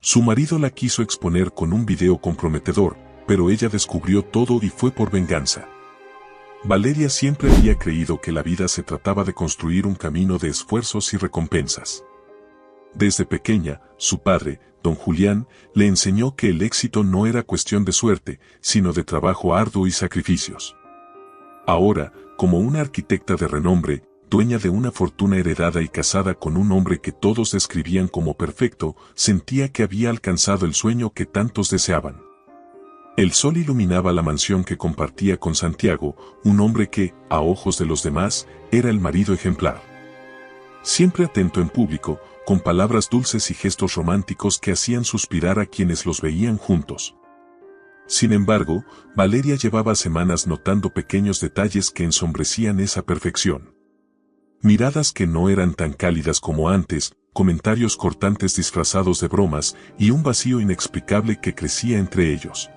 Su marido la quiso exponer con un video comprometedor, pero ella descubrió todo y fue por venganza. Valeria siempre había creído que la vida se trataba de construir un camino de esfuerzos y recompensas. Desde pequeña, su padre, don Julián, le enseñó que el éxito no era cuestión de suerte, sino de trabajo arduo y sacrificios. Ahora, como una arquitecta de renombre, dueña de una fortuna heredada y casada con un hombre que todos describían como perfecto, sentía que había alcanzado el sueño que tantos deseaban. El sol iluminaba la mansión que compartía con Santiago, un hombre que, a ojos de los demás, era el marido ejemplar. Siempre atento en público, con palabras dulces y gestos románticos que hacían suspirar a quienes los veían juntos. Sin embargo, Valeria llevaba semanas notando pequeños detalles que ensombrecían esa perfección. Miradas que no eran tan cálidas como antes, comentarios cortantes disfrazados de bromas y un vacío inexplicable que crecía entre ellos.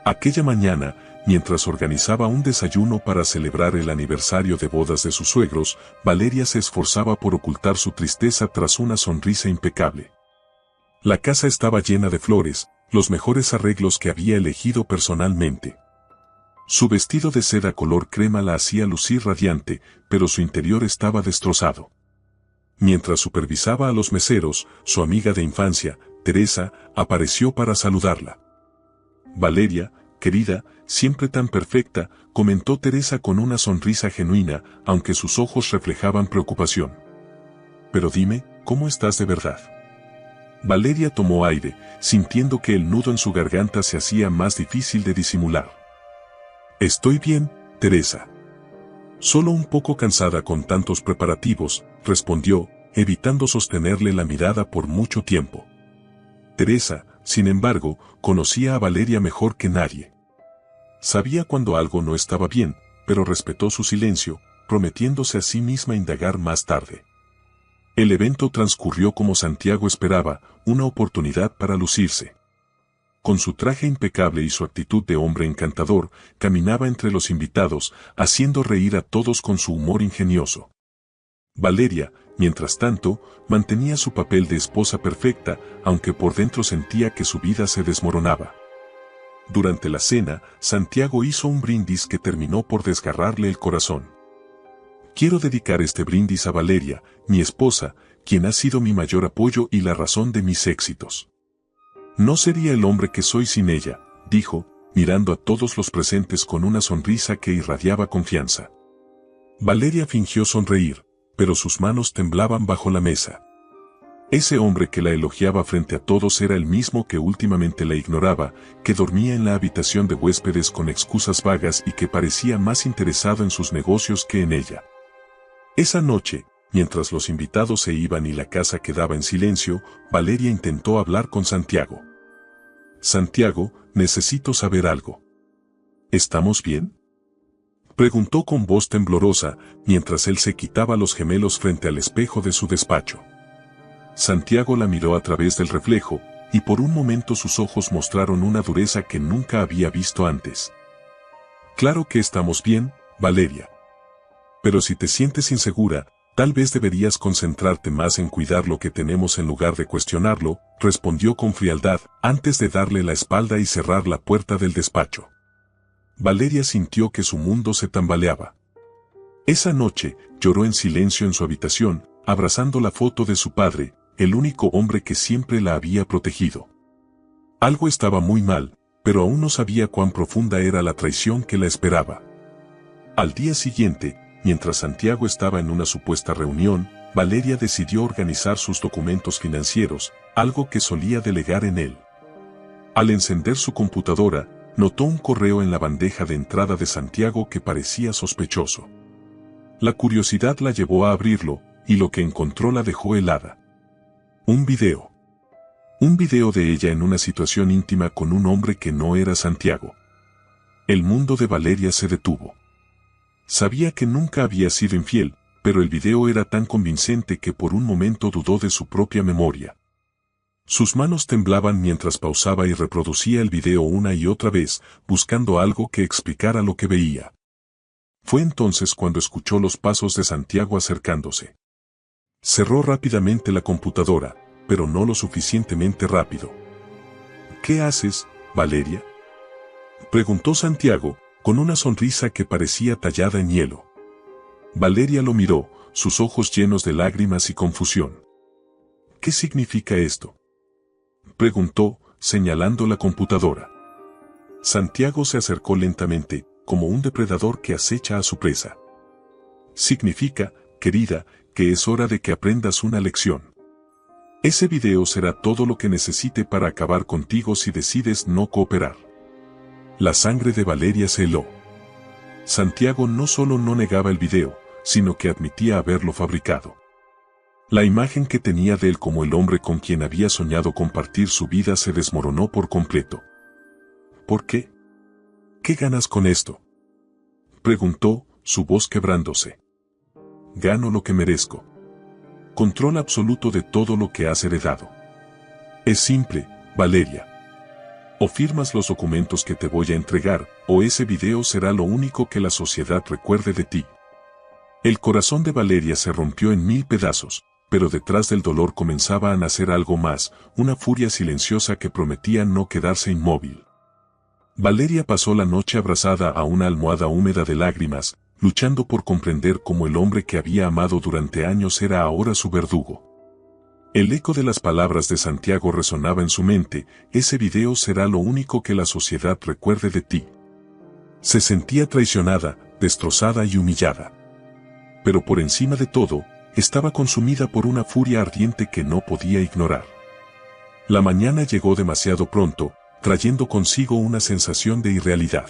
Aquella mañana, mientras organizaba un desayuno para celebrar el aniversario de bodas de sus suegros, Valeria se esforzaba por ocultar su tristeza tras una sonrisa impecable. La casa estaba llena de flores, los mejores arreglos que había elegido personalmente. Su vestido de seda color crema la hacía lucir radiante, pero su interior estaba destrozado. Mientras supervisaba a los meseros, su amiga de infancia, Teresa, apareció para saludarla. Valeria, querida, siempre tan perfecta, comentó Teresa con una sonrisa genuina, aunque sus ojos reflejaban preocupación. Pero dime, ¿cómo estás de verdad? Valeria tomó aire, sintiendo que el nudo en su garganta se hacía más difícil de disimular. Estoy bien, Teresa. Solo un poco cansada con tantos preparativos, respondió, evitando sostenerle la mirada por mucho tiempo. Teresa, sin embargo, conocía a Valeria mejor que nadie. Sabía cuando algo no estaba bien, pero respetó su silencio, prometiéndose a sí misma indagar más tarde. El evento transcurrió como Santiago esperaba, una oportunidad para lucirse. Con su traje impecable y su actitud de hombre encantador, caminaba entre los invitados, haciendo reír a todos con su humor ingenioso. Valeria, mientras tanto, mantenía su papel de esposa perfecta, aunque por dentro sentía que su vida se desmoronaba. Durante la cena, Santiago hizo un brindis que terminó por desgarrarle el corazón. Quiero dedicar este brindis a Valeria, mi esposa, quien ha sido mi mayor apoyo y la razón de mis éxitos. No sería el hombre que soy sin ella, dijo, mirando a todos los presentes con una sonrisa que irradiaba confianza. Valeria fingió sonreír, pero sus manos temblaban bajo la mesa. Ese hombre que la elogiaba frente a todos era el mismo que últimamente la ignoraba, que dormía en la habitación de huéspedes con excusas vagas y que parecía más interesado en sus negocios que en ella. Esa noche, mientras los invitados se iban y la casa quedaba en silencio, Valeria intentó hablar con Santiago. Santiago, necesito saber algo. ¿Estamos bien?, preguntó con voz temblorosa, mientras él se quitaba los gemelos frente al espejo de su despacho. Santiago la miró a través del reflejo, y por un momento sus ojos mostraron una dureza que nunca había visto antes. Claro que estamos bien, Valeria. Pero si te sientes insegura, tal vez deberías concentrarte más en cuidar lo que tenemos en lugar de cuestionarlo, respondió con frialdad, antes de darle la espalda y cerrar la puerta del despacho. Valeria sintió que su mundo se tambaleaba. Esa noche, lloró en silencio en su habitación, abrazando la foto de su padre, el único hombre que siempre la había protegido. Algo estaba muy mal, pero aún no sabía cuán profunda era la traición que la esperaba. Al día siguiente, mientras Santiago estaba en una supuesta reunión, Valeria decidió organizar sus documentos financieros, algo que solía delegar en él. Al encender su computadora, notó un correo en la bandeja de entrada de Santiago que parecía sospechoso. La curiosidad la llevó a abrirlo, y lo que encontró la dejó helada. Un video. Un video de ella en una situación íntima con un hombre que no era Santiago. El mundo de Valeria se detuvo. Sabía que nunca había sido infiel, pero el video era tan convincente que por un momento dudó de su propia memoria. Sus manos temblaban mientras pausaba y reproducía el video una y otra vez, buscando algo que explicara lo que veía. Fue entonces cuando escuchó los pasos de Santiago acercándose. Cerró rápidamente la computadora, pero no lo suficientemente rápido. ¿Qué haces, Valeria?, preguntó Santiago, con una sonrisa que parecía tallada en hielo. Valeria lo miró, sus ojos llenos de lágrimas y confusión. ¿Qué significa esto?, preguntó, señalando la computadora. Santiago se acercó lentamente, como un depredador que acecha a su presa. Significa, querida, que es hora de que aprendas una lección. Ese video será todo lo que necesite para acabar contigo si decides no cooperar. La sangre de Valeria se heló. Santiago no solo no negaba el video, sino que admitía haberlo fabricado. La imagen que tenía de él como el hombre con quien había soñado compartir su vida se desmoronó por completo. ¿Por qué? ¿Qué ganas con esto?, preguntó, su voz quebrándose. Gano lo que merezco. Control absoluto de todo lo que has heredado. Es simple, Valeria. O firmas los documentos que te voy a entregar, o ese video será lo único que la sociedad recuerde de ti. El corazón de Valeria se rompió en 1000 pedazos, pero detrás del dolor comenzaba a nacer algo más, una furia silenciosa que prometía no quedarse inmóvil. Valeria pasó la noche abrazada a una almohada húmeda de lágrimas, luchando por comprender cómo el hombre que había amado durante años era ahora su verdugo. El eco de las palabras de Santiago resonaba en su mente: ese video será lo único que la sociedad recuerde de ti. Se sentía traicionada, destrozada y humillada. Pero por encima de todo, estaba consumida por una furia ardiente que no podía ignorar. La mañana llegó demasiado pronto, trayendo consigo una sensación de irrealidad.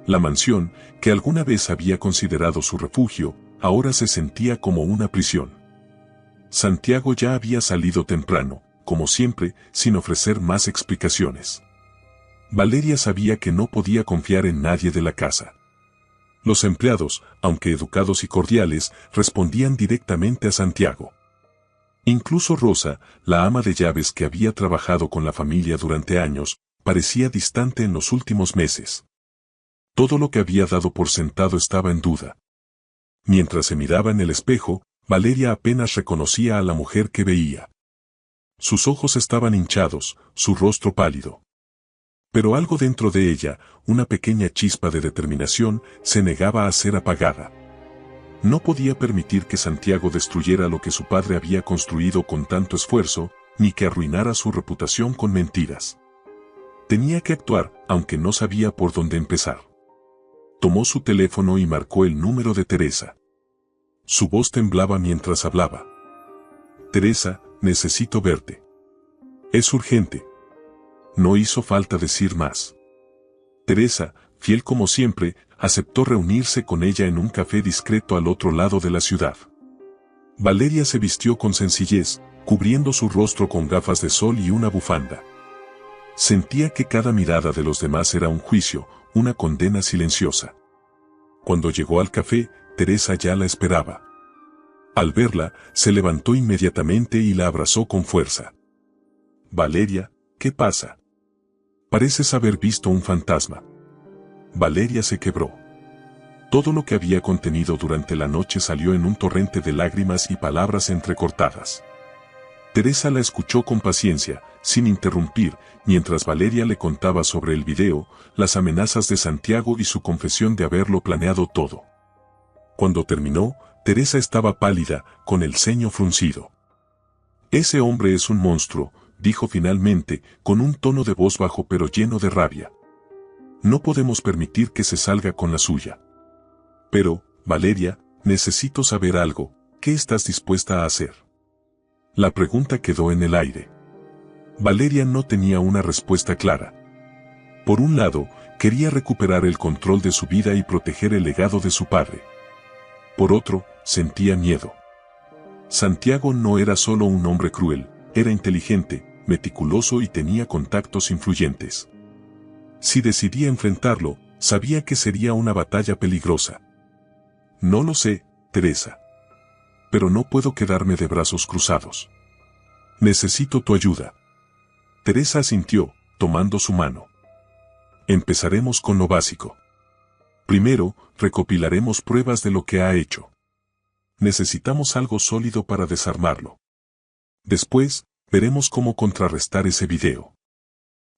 La mansión, que alguna vez había considerado su refugio, ahora se sentía como una prisión. Santiago ya había salido temprano, como siempre, sin ofrecer más explicaciones. Valeria sabía que no podía confiar en nadie de la casa. Los empleados, aunque educados y cordiales, respondían directamente a Santiago. Incluso Rosa, la ama de llaves que había trabajado con la familia durante años, parecía distante en los últimos meses. Todo lo que había dado por sentado estaba en duda. Mientras se miraba en el espejo, Valeria apenas reconocía a la mujer que veía. Sus ojos estaban hinchados, su rostro pálido. Pero algo dentro de ella, una pequeña chispa de determinación, se negaba a ser apagada. No podía permitir que Santiago destruyera lo que su padre había construido con tanto esfuerzo, ni que arruinara su reputación con mentiras. Tenía que actuar, aunque no sabía por dónde empezar. Tomó su teléfono y marcó el número de Teresa. Su voz temblaba mientras hablaba. Teresa, necesito verte. Es urgente. No hizo falta decir más. Teresa, fiel como siempre, aceptó reunirse con ella en un café discreto al otro lado de la ciudad. Valeria se vistió con sencillez, cubriendo su rostro con gafas de sol y una bufanda. Sentía que cada mirada de los demás era un juicio, una condena silenciosa. Cuando llegó al café, Teresa ya la esperaba. Al verla, se levantó inmediatamente y la abrazó con fuerza. Valeria, ¿qué pasa? Pareces haber visto un fantasma. Valeria se quebró. Todo lo que había contenido durante la noche salió en un torrente de lágrimas y palabras entrecortadas. Teresa la escuchó con paciencia, sin interrumpir, mientras Valeria le contaba sobre el video, las amenazas de Santiago y su confesión de haberlo planeado todo. Cuando terminó, Teresa estaba pálida, con el ceño fruncido. Ese hombre es un monstruo, dijo finalmente, con un tono de voz bajo pero lleno de rabia. No podemos permitir que se salga con la suya. Pero, Valeria, necesito saber algo, ¿qué estás dispuesta a hacer? La pregunta quedó en el aire. Valeria no tenía una respuesta clara. Por un lado, quería recuperar el control de su vida y proteger el legado de su padre. Por otro, sentía miedo. Santiago no era solo un hombre cruel, era inteligente, meticuloso y tenía contactos influyentes. Si decidía enfrentarlo, sabía que sería una batalla peligrosa. No lo sé, Teresa. Pero no puedo quedarme de brazos cruzados. Necesito tu ayuda. Teresa asintió, tomando su mano. Empezaremos con lo básico. Primero, recopilaremos pruebas de lo que ha hecho. Necesitamos algo sólido para desarmarlo. Después, Veremos cómo contrarrestar ese video.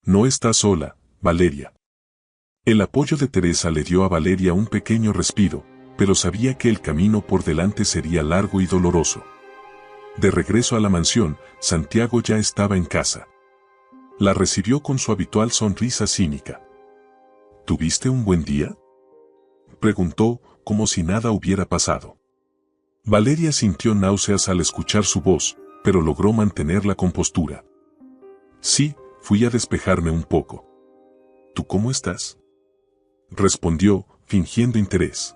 No estás sola, Valeria. El apoyo de Teresa le dio a Valeria un pequeño respiro, pero sabía que el camino por delante sería largo y doloroso. De regreso a la mansión, Santiago ya estaba en casa. La recibió con su habitual sonrisa cínica. ¿Tuviste un buen día?, preguntó, como si nada hubiera pasado. Valeria sintió náuseas al escuchar su voz, pero logró mantener la compostura. Sí, fui a despejarme un poco. ¿Tú cómo estás?, respondió, fingiendo interés.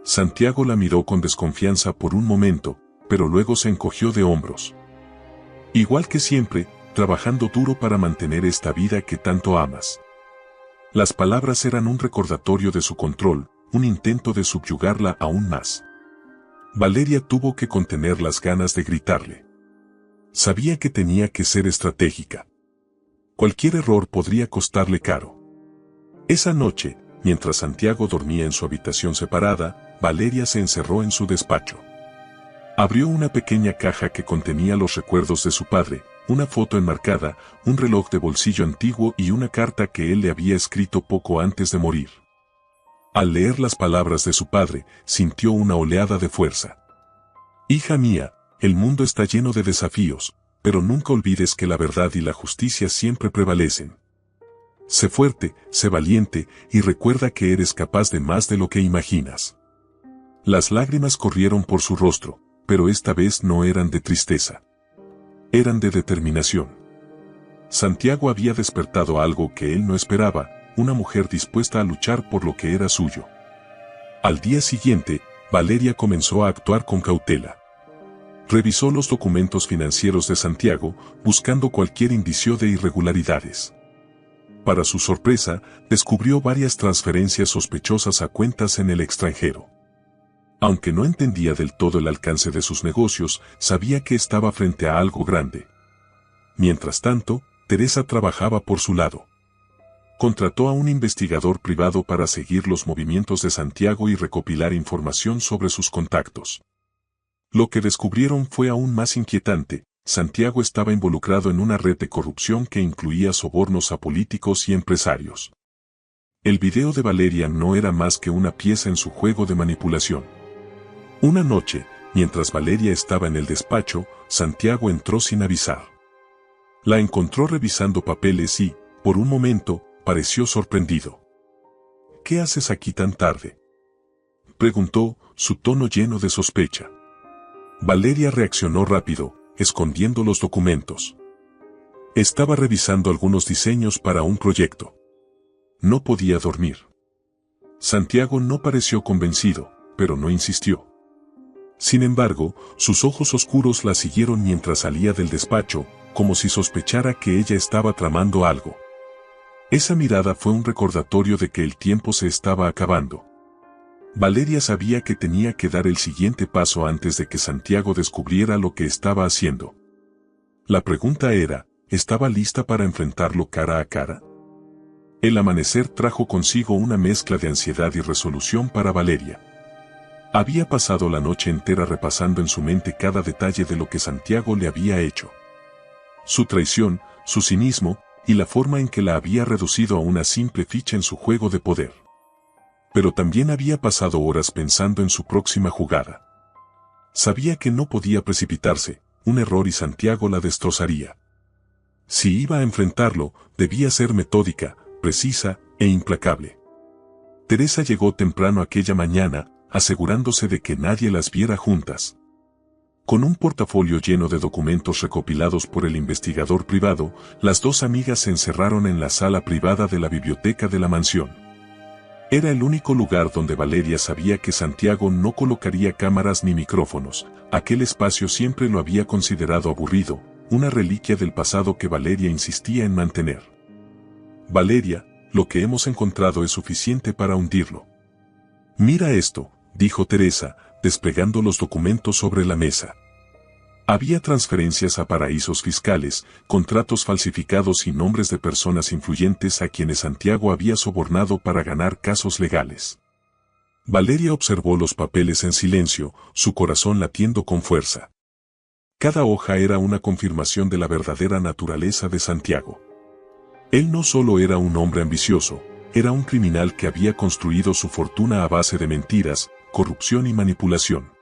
Santiago la miró con desconfianza por un momento, pero luego se encogió de hombros. Igual que siempre, trabajando duro para mantener esta vida que tanto amas. Las palabras eran un recordatorio de su control, un intento de subyugarla aún más. Valeria tuvo que contener las ganas de gritarle. Sabía que tenía que ser estratégica. Cualquier error podría costarle caro. Esa noche, mientras Santiago dormía en su habitación separada, Valeria se encerró en su despacho. Abrió una pequeña caja que contenía los recuerdos de su padre, una foto enmarcada, un reloj de bolsillo antiguo y una carta que él le había escrito poco antes de morir. Al leer las palabras de su padre, sintió una oleada de fuerza. Hija mía, el mundo está lleno de desafíos, pero nunca olvides que la verdad y la justicia siempre prevalecen. Sé fuerte, sé valiente, y recuerda que eres capaz de más de lo que imaginas. Las lágrimas corrieron por su rostro, pero esta vez no eran de tristeza. Eran de determinación. Santiago había despertado algo que él no esperaba, una mujer dispuesta a luchar por lo que era suyo. Al día siguiente, Valeria comenzó a actuar con cautela. Revisó los documentos financieros de Santiago, buscando cualquier indicio de irregularidades. Para su sorpresa, descubrió varias transferencias sospechosas a cuentas en el extranjero. Aunque no entendía del todo el alcance de sus negocios, sabía que estaba frente a algo grande. Mientras tanto, Teresa trabajaba por su lado. Contrató a un investigador privado para seguir los movimientos de Santiago y recopilar información sobre sus contactos. Lo que descubrieron fue aún más inquietante. Santiago estaba involucrado en una red de corrupción que incluía sobornos a políticos y empresarios. El video de Valeria no era más que una pieza en su juego de manipulación. Una noche, mientras Valeria estaba en el despacho, Santiago entró sin avisar. La encontró revisando papeles y, por un momento, pareció sorprendido. ¿Qué haces aquí tan tarde?, preguntó, su tono lleno de sospecha. Valeria reaccionó rápido, escondiendo los documentos. Estaba revisando algunos diseños para un proyecto. No podía dormir. Santiago no pareció convencido, pero no insistió. Sin embargo, sus ojos oscuros la siguieron mientras salía del despacho, como si sospechara que ella estaba tramando algo. Esa mirada fue un recordatorio de que el tiempo se estaba acabando. Valeria sabía que tenía que dar el siguiente paso antes de que Santiago descubriera lo que estaba haciendo. La pregunta era, ¿estaba lista para enfrentarlo cara a cara? El amanecer trajo consigo una mezcla de ansiedad y resolución para Valeria. Había pasado la noche entera repasando en su mente cada detalle de lo que Santiago le había hecho. Su traición, su cinismo, y la forma en que la había reducido a una simple ficha en su juego de poder. Pero también había pasado horas pensando en su próxima jugada. Sabía que no podía precipitarse, un error y Santiago la destrozaría. Si iba a enfrentarlo, debía ser metódica, precisa e implacable. Teresa llegó temprano aquella mañana, asegurándose de que nadie las viera juntas. Con un portafolio lleno de documentos recopilados por el investigador privado, las dos amigas se encerraron en la sala privada de la biblioteca de la mansión. Era el único lugar donde Valeria sabía que Santiago no colocaría cámaras ni micrófonos. Aquel espacio siempre lo había considerado aburrido, una reliquia del pasado que Valeria insistía en mantener. Valeria, lo que hemos encontrado es suficiente para hundirlo. Mira esto, dijo Teresa, desplegando los documentos sobre la mesa. Había transferencias a paraísos fiscales, contratos falsificados y nombres de personas influyentes a quienes Santiago había sobornado para ganar casos legales. Valeria observó los papeles en silencio, su corazón latiendo con fuerza. Cada hoja era una confirmación de la verdadera naturaleza de Santiago. Él no solo era un hombre ambicioso, era un criminal que había construido su fortuna a base de mentiras, corrupción y manipulación.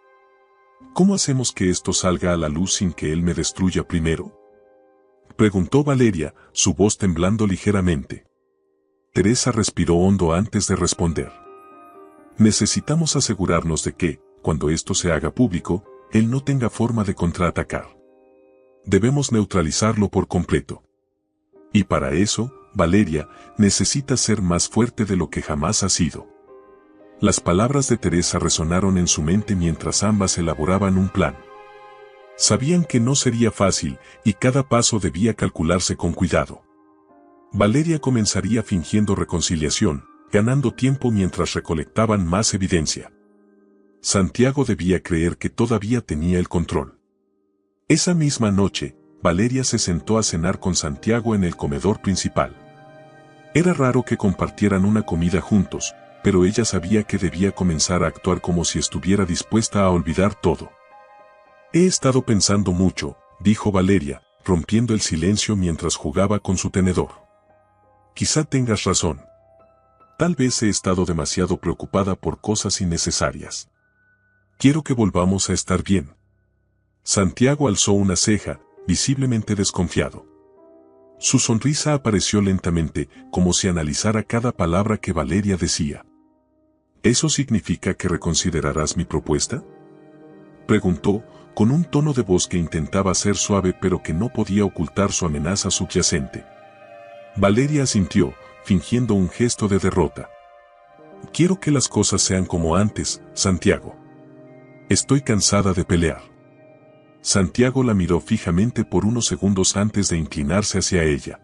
¿Cómo hacemos que esto salga a la luz sin que él me destruya primero?, preguntó Valeria, su voz temblando ligeramente. Teresa respiró hondo antes de responder. Necesitamos asegurarnos de que, cuando esto se haga público, él no tenga forma de contraatacar. Debemos neutralizarlo por completo. Y para eso, Valeria, necesita ser más fuerte de lo que jamás ha sido. Las palabras de Teresa resonaron en su mente mientras ambas elaboraban un plan. Sabían que no sería fácil, y cada paso debía calcularse con cuidado. Valeria comenzaría fingiendo reconciliación, ganando tiempo mientras recolectaban más evidencia. Santiago debía creer que todavía tenía el control. Esa misma noche, Valeria se sentó a cenar con Santiago en el comedor principal. Era raro que compartieran una comida juntos, pero ella sabía que debía comenzar a actuar como si estuviera dispuesta a olvidar todo. He estado pensando mucho, dijo Valeria, rompiendo el silencio mientras jugaba con su tenedor. Quizá tengas razón. Tal vez he estado demasiado preocupada por cosas innecesarias. Quiero que volvamos a estar bien. Santiago alzó una ceja, visiblemente desconfiado. Su sonrisa apareció lentamente, como si analizara cada palabra que Valeria decía. ¿Eso significa que reconsiderarás mi propuesta?, preguntó, con un tono de voz que intentaba ser suave pero que no podía ocultar su amenaza subyacente. Valeria asintió, fingiendo un gesto de derrota. Quiero que las cosas sean como antes, Santiago. Estoy cansada de pelear. Santiago la miró fijamente por unos segundos antes de inclinarse hacia ella.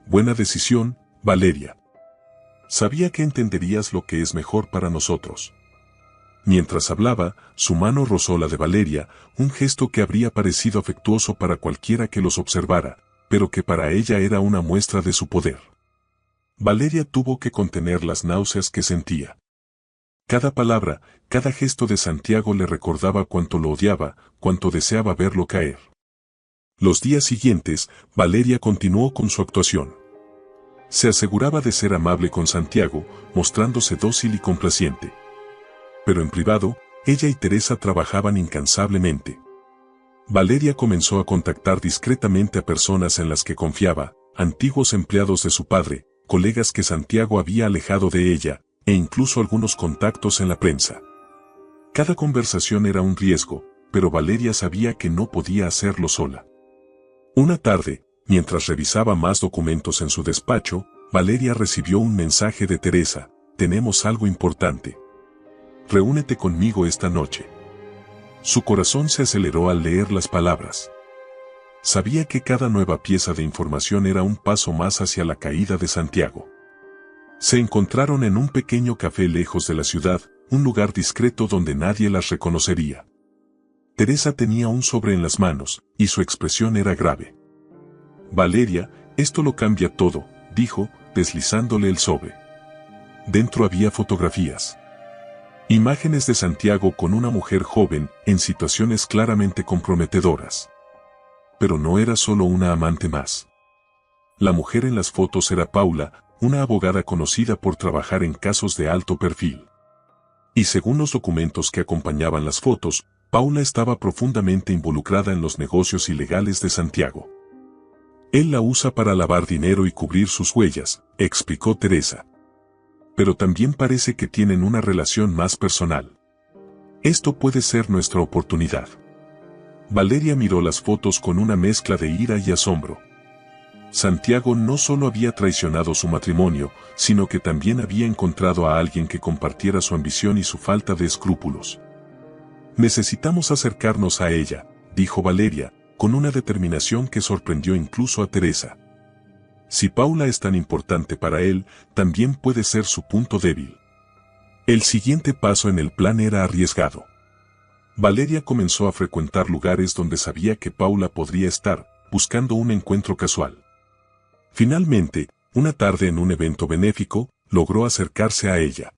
Buena decisión, Valeria. Sabía que entenderías lo que es mejor para nosotros. Mientras hablaba, su mano rozó la de Valeria, un gesto que habría parecido afectuoso para cualquiera que los observara, pero que para ella era una muestra de su poder. Valeria tuvo que contener las náuseas que sentía. Cada palabra, cada gesto de Santiago le recordaba cuánto lo odiaba, cuánto deseaba verlo caer. Los días siguientes, Valeria continuó con su actuación. Se aseguraba de ser amable con Santiago, mostrándose dócil y complaciente. Pero en privado, ella y Teresa trabajaban incansablemente. Valeria comenzó a contactar discretamente a personas en las que confiaba, antiguos empleados de su padre, colegas que Santiago había alejado de ella, e incluso algunos contactos en la prensa. Cada conversación era un riesgo, pero Valeria sabía que no podía hacerlo sola. Una tarde, mientras revisaba más documentos en su despacho, Valeria recibió un mensaje de Teresa: tenemos algo importante. Reúnete conmigo esta noche. Su corazón se aceleró al leer las palabras. Sabía que cada nueva pieza de información era un paso más hacia la caída de Santiago. Se encontraron en un pequeño café lejos de la ciudad, un lugar discreto donde nadie las reconocería. Teresa tenía un sobre en las manos, y su expresión era grave. Valeria, esto lo cambia todo, dijo, deslizándole el sobre. Dentro había fotografías. Imágenes de Santiago con una mujer joven, en situaciones claramente comprometedoras. Pero no era solo una amante más. La mujer en las fotos era Paula, una abogada conocida por trabajar en casos de alto perfil. Y según los documentos que acompañaban las fotos, Paula estaba profundamente involucrada en los negocios ilegales de Santiago. Él la usa para lavar dinero y cubrir sus huellas, explicó Teresa. Pero también parece que tienen una relación más personal. Esto puede ser nuestra oportunidad. Valeria miró las fotos con una mezcla de ira y asombro. Santiago no solo había traicionado su matrimonio, sino que también había encontrado a alguien que compartiera su ambición y su falta de escrúpulos. Necesitamos acercarnos a ella, dijo Valeria, con una determinación que sorprendió incluso a Teresa. Si Paula es tan importante para él, también puede ser su punto débil. El siguiente paso en el plan era arriesgado. Valeria comenzó a frecuentar lugares donde sabía que Paula podría estar, buscando un encuentro casual. Finalmente, una tarde en un evento benéfico, logró acercarse a ella.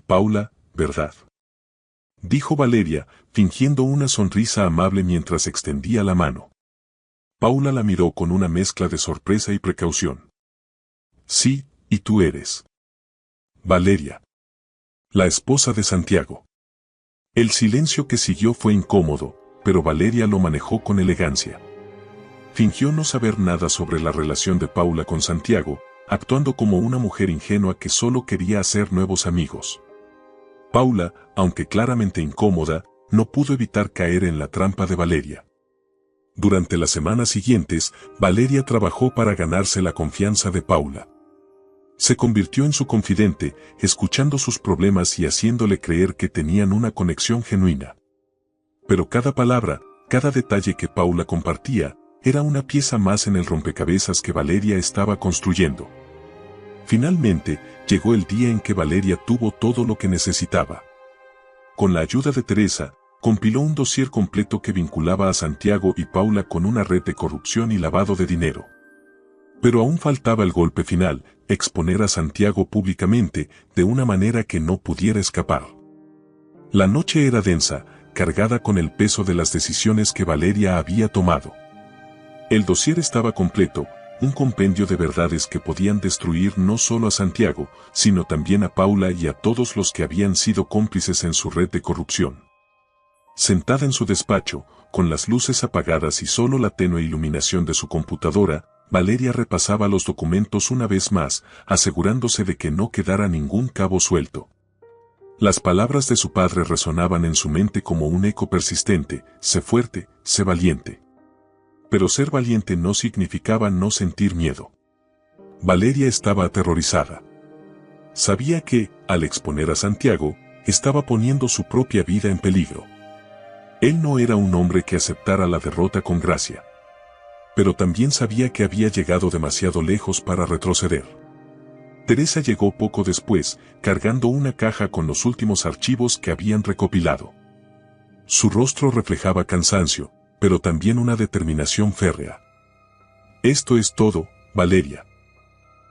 Paula, ¿verdad? dijo Valeria, fingiendo una sonrisa amable mientras extendía la mano. Paula la miró con una mezcla de sorpresa y precaución. Sí, ¿y tú eres? Valeria. La esposa de Santiago. El silencio que siguió fue incómodo, pero Valeria lo manejó con elegancia. Fingió no saber nada sobre la relación de Paula con Santiago, actuando como una mujer ingenua que solo quería hacer nuevos amigos. Paula, aunque claramente incómoda, no pudo evitar caer en la trampa de Valeria. Durante las semanas siguientes, Valeria trabajó para ganarse la confianza de Paula. Se convirtió en su confidente, escuchando sus problemas y haciéndole creer que tenían una conexión genuina. Pero cada palabra, cada detalle que Paula compartía, era una pieza más en el rompecabezas que Valeria estaba construyendo. Finalmente, llegó el día en que Valeria tuvo todo lo que necesitaba. Con la ayuda de Teresa, compiló un dossier completo que vinculaba a Santiago y Paula con una red de corrupción y lavado de dinero. Pero aún faltaba el golpe final, exponer a Santiago públicamente, de una manera que no pudiera escapar. La noche era densa, cargada con el peso de las decisiones que Valeria había tomado. El dossier estaba completo, un compendio de verdades que podían destruir no solo a Santiago, sino también a Paula y a todos los que habían sido cómplices en su red de corrupción. Sentada en su despacho, con las luces apagadas y solo la tenue iluminación de su computadora, Valeria repasaba los documentos una vez más, asegurándose de que no quedara ningún cabo suelto. Las palabras de su padre resonaban en su mente como un eco persistente: sé fuerte, sé valiente. Pero ser valiente no significaba no sentir miedo. Valeria estaba aterrorizada. Sabía que, al exponer a Santiago, estaba poniendo su propia vida en peligro. Él no era un hombre que aceptara la derrota con gracia. Pero también sabía que había llegado demasiado lejos para retroceder. Teresa llegó poco después, cargando una caja con los últimos archivos que habían recopilado. Su rostro reflejaba cansancio, pero también una determinación férrea. Esto es todo, Valeria.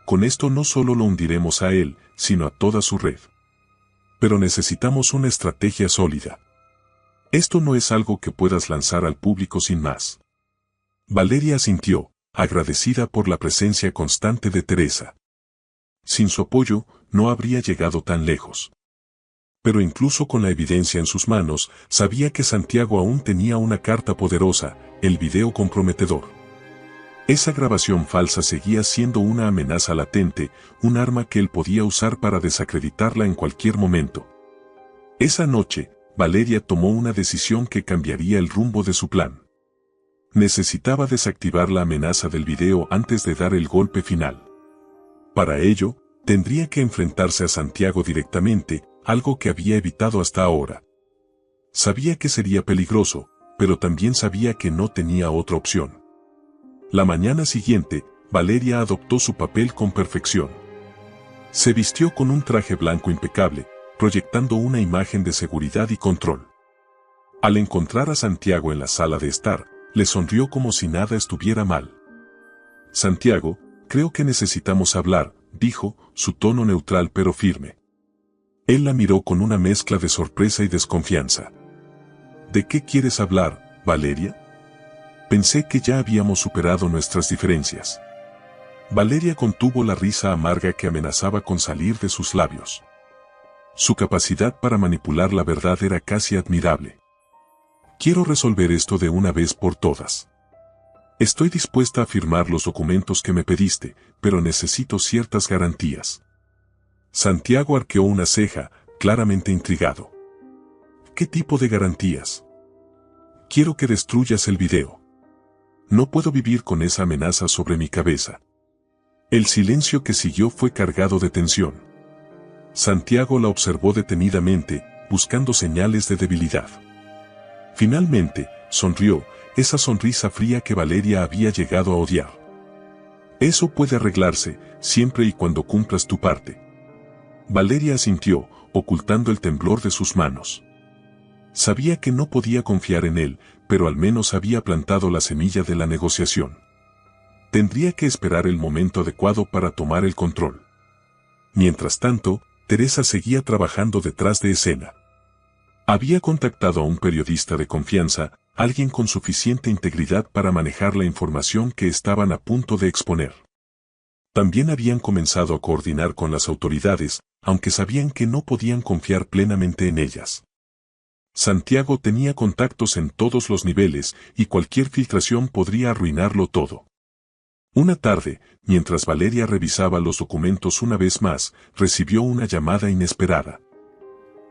Con esto no solo lo hundiremos a él, sino a toda su red. Pero necesitamos una estrategia sólida. Esto no es algo que puedas lanzar al público sin más. Valeria asintió, agradecida por la presencia constante de Teresa. Sin su apoyo, no habría llegado tan lejos. Pero incluso con la evidencia en sus manos, sabía que Santiago aún tenía una carta poderosa, el video comprometedor. Esa grabación falsa seguía siendo una amenaza latente, un arma que él podía usar para desacreditarla en cualquier momento. Esa noche, Valeria tomó una decisión que cambiaría el rumbo de su plan. Necesitaba desactivar la amenaza del video antes de dar el golpe final. Para ello, tendría que enfrentarse a Santiago directamente, algo que había evitado hasta ahora. Sabía que sería peligroso, pero también sabía que no tenía otra opción. La mañana siguiente, Valeria adoptó su papel con perfección. Se vistió con un traje blanco impecable, proyectando una imagen de seguridad y control. Al encontrar a Santiago en la sala de estar, le sonrió como si nada estuviera mal. Santiago, creo que necesitamos hablar, dijo, su tono neutral pero firme. Él la miró con una mezcla de sorpresa y desconfianza. ¿De qué quieres hablar, Valeria? Pensé que ya habíamos superado nuestras diferencias. Valeria contuvo la risa amarga que amenazaba con salir de sus labios. Su capacidad para manipular la verdad era casi admirable. Quiero resolver esto de una vez por todas. Estoy dispuesta a firmar los documentos que me pediste, pero necesito ciertas garantías. Santiago arqueó una ceja, claramente intrigado. ¿Qué tipo de garantías? Quiero que destruyas el video. No puedo vivir con esa amenaza sobre mi cabeza. El silencio que siguió fue cargado de tensión. Santiago la observó detenidamente, buscando señales de debilidad. Finalmente, sonrió, esa sonrisa fría que Valeria había llegado a odiar. Eso puede arreglarse, siempre y cuando cumplas tu parte. Valeria asintió, ocultando el temblor de sus manos. Sabía que no podía confiar en él, pero al menos había plantado la semilla de la negociación. Tendría que esperar el momento adecuado para tomar el control. Mientras tanto, Teresa seguía trabajando detrás de escena. Había contactado a un periodista de confianza, alguien con suficiente integridad para manejar la información que estaban a punto de exponer. También habían comenzado a coordinar con las autoridades, aunque sabían que no podían confiar plenamente en ellas. Santiago tenía contactos en todos los niveles y cualquier filtración podría arruinarlo todo. Una tarde, mientras Valeria revisaba los documentos una vez más, recibió una llamada inesperada.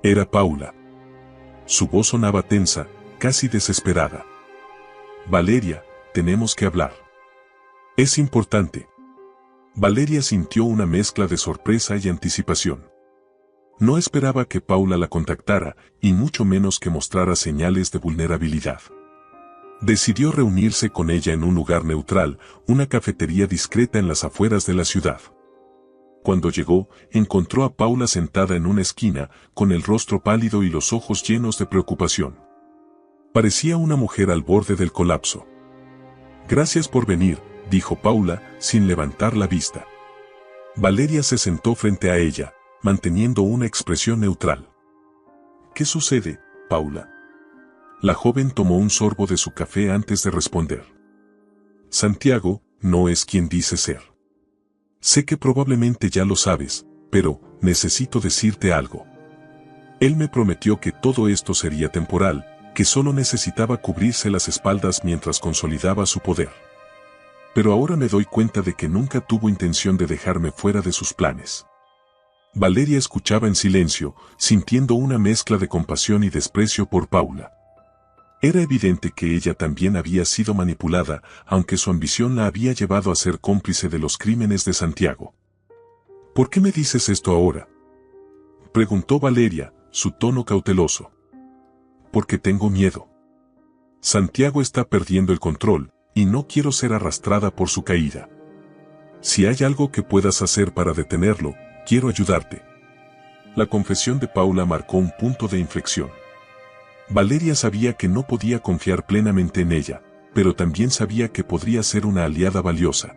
Era Paula. Su voz sonaba tensa, casi desesperada. Valeria, tenemos que hablar. Es importante. Valeria sintió una mezcla de sorpresa y anticipación. No esperaba que Paula la contactara, y mucho menos que mostrara señales de vulnerabilidad. Decidió reunirse con ella en un lugar neutral, una cafetería discreta en las afueras de la ciudad. Cuando llegó, encontró a Paula sentada en una esquina, con el rostro pálido y los ojos llenos de preocupación. Parecía una mujer al borde del colapso. Gracias por venir, dijo Paula, sin levantar la vista. Valeria se sentó frente a ella, manteniendo una expresión neutral. ¿Qué sucede, Paula? La joven tomó un sorbo de su café antes de responder. Santiago no es quien dice ser. Sé que probablemente ya lo sabes, pero necesito decirte algo. Él me prometió que todo esto sería temporal, que solo necesitaba cubrirse las espaldas mientras consolidaba su poder. Pero ahora me doy cuenta de que nunca tuvo intención de dejarme fuera de sus planes. Valeria escuchaba en silencio, sintiendo una mezcla de compasión y desprecio por Paula. Era evidente que ella también había sido manipulada, aunque su ambición la había llevado a ser cómplice de los crímenes de Santiago. ¿Por qué me dices esto ahora?, preguntó Valeria, su tono cauteloso. Porque tengo miedo. Santiago está perdiendo el control, y no quiero ser arrastrada por su caída. Si hay algo que puedas hacer para detenerlo, quiero ayudarte. La confesión de Paula marcó un punto de inflexión. Valeria sabía que no podía confiar plenamente en ella, pero también sabía que podría ser una aliada valiosa.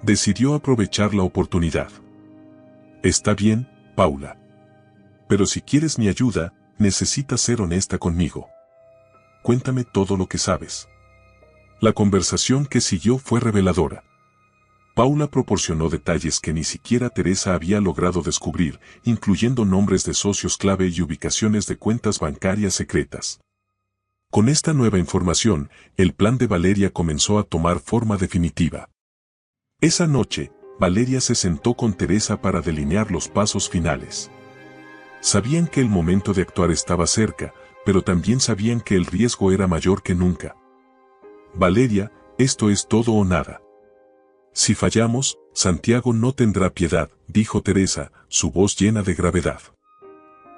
Decidió aprovechar la oportunidad. Está bien, Paula. Pero si quieres mi ayuda, necesitas ser honesta conmigo. Cuéntame todo lo que sabes. La conversación que siguió fue reveladora. Paula proporcionó detalles que ni siquiera Teresa había logrado descubrir, incluyendo nombres de socios clave y ubicaciones de cuentas bancarias secretas. Con esta nueva información, el plan de Valeria comenzó a tomar forma definitiva. Esa noche, Valeria se sentó con Teresa para delinear los pasos finales. Sabían que el momento de actuar estaba cerca, pero también sabían que el riesgo era mayor que nunca. Valeria, esto es todo o nada. Si fallamos, Santiago no tendrá piedad, dijo Teresa, su voz llena de gravedad.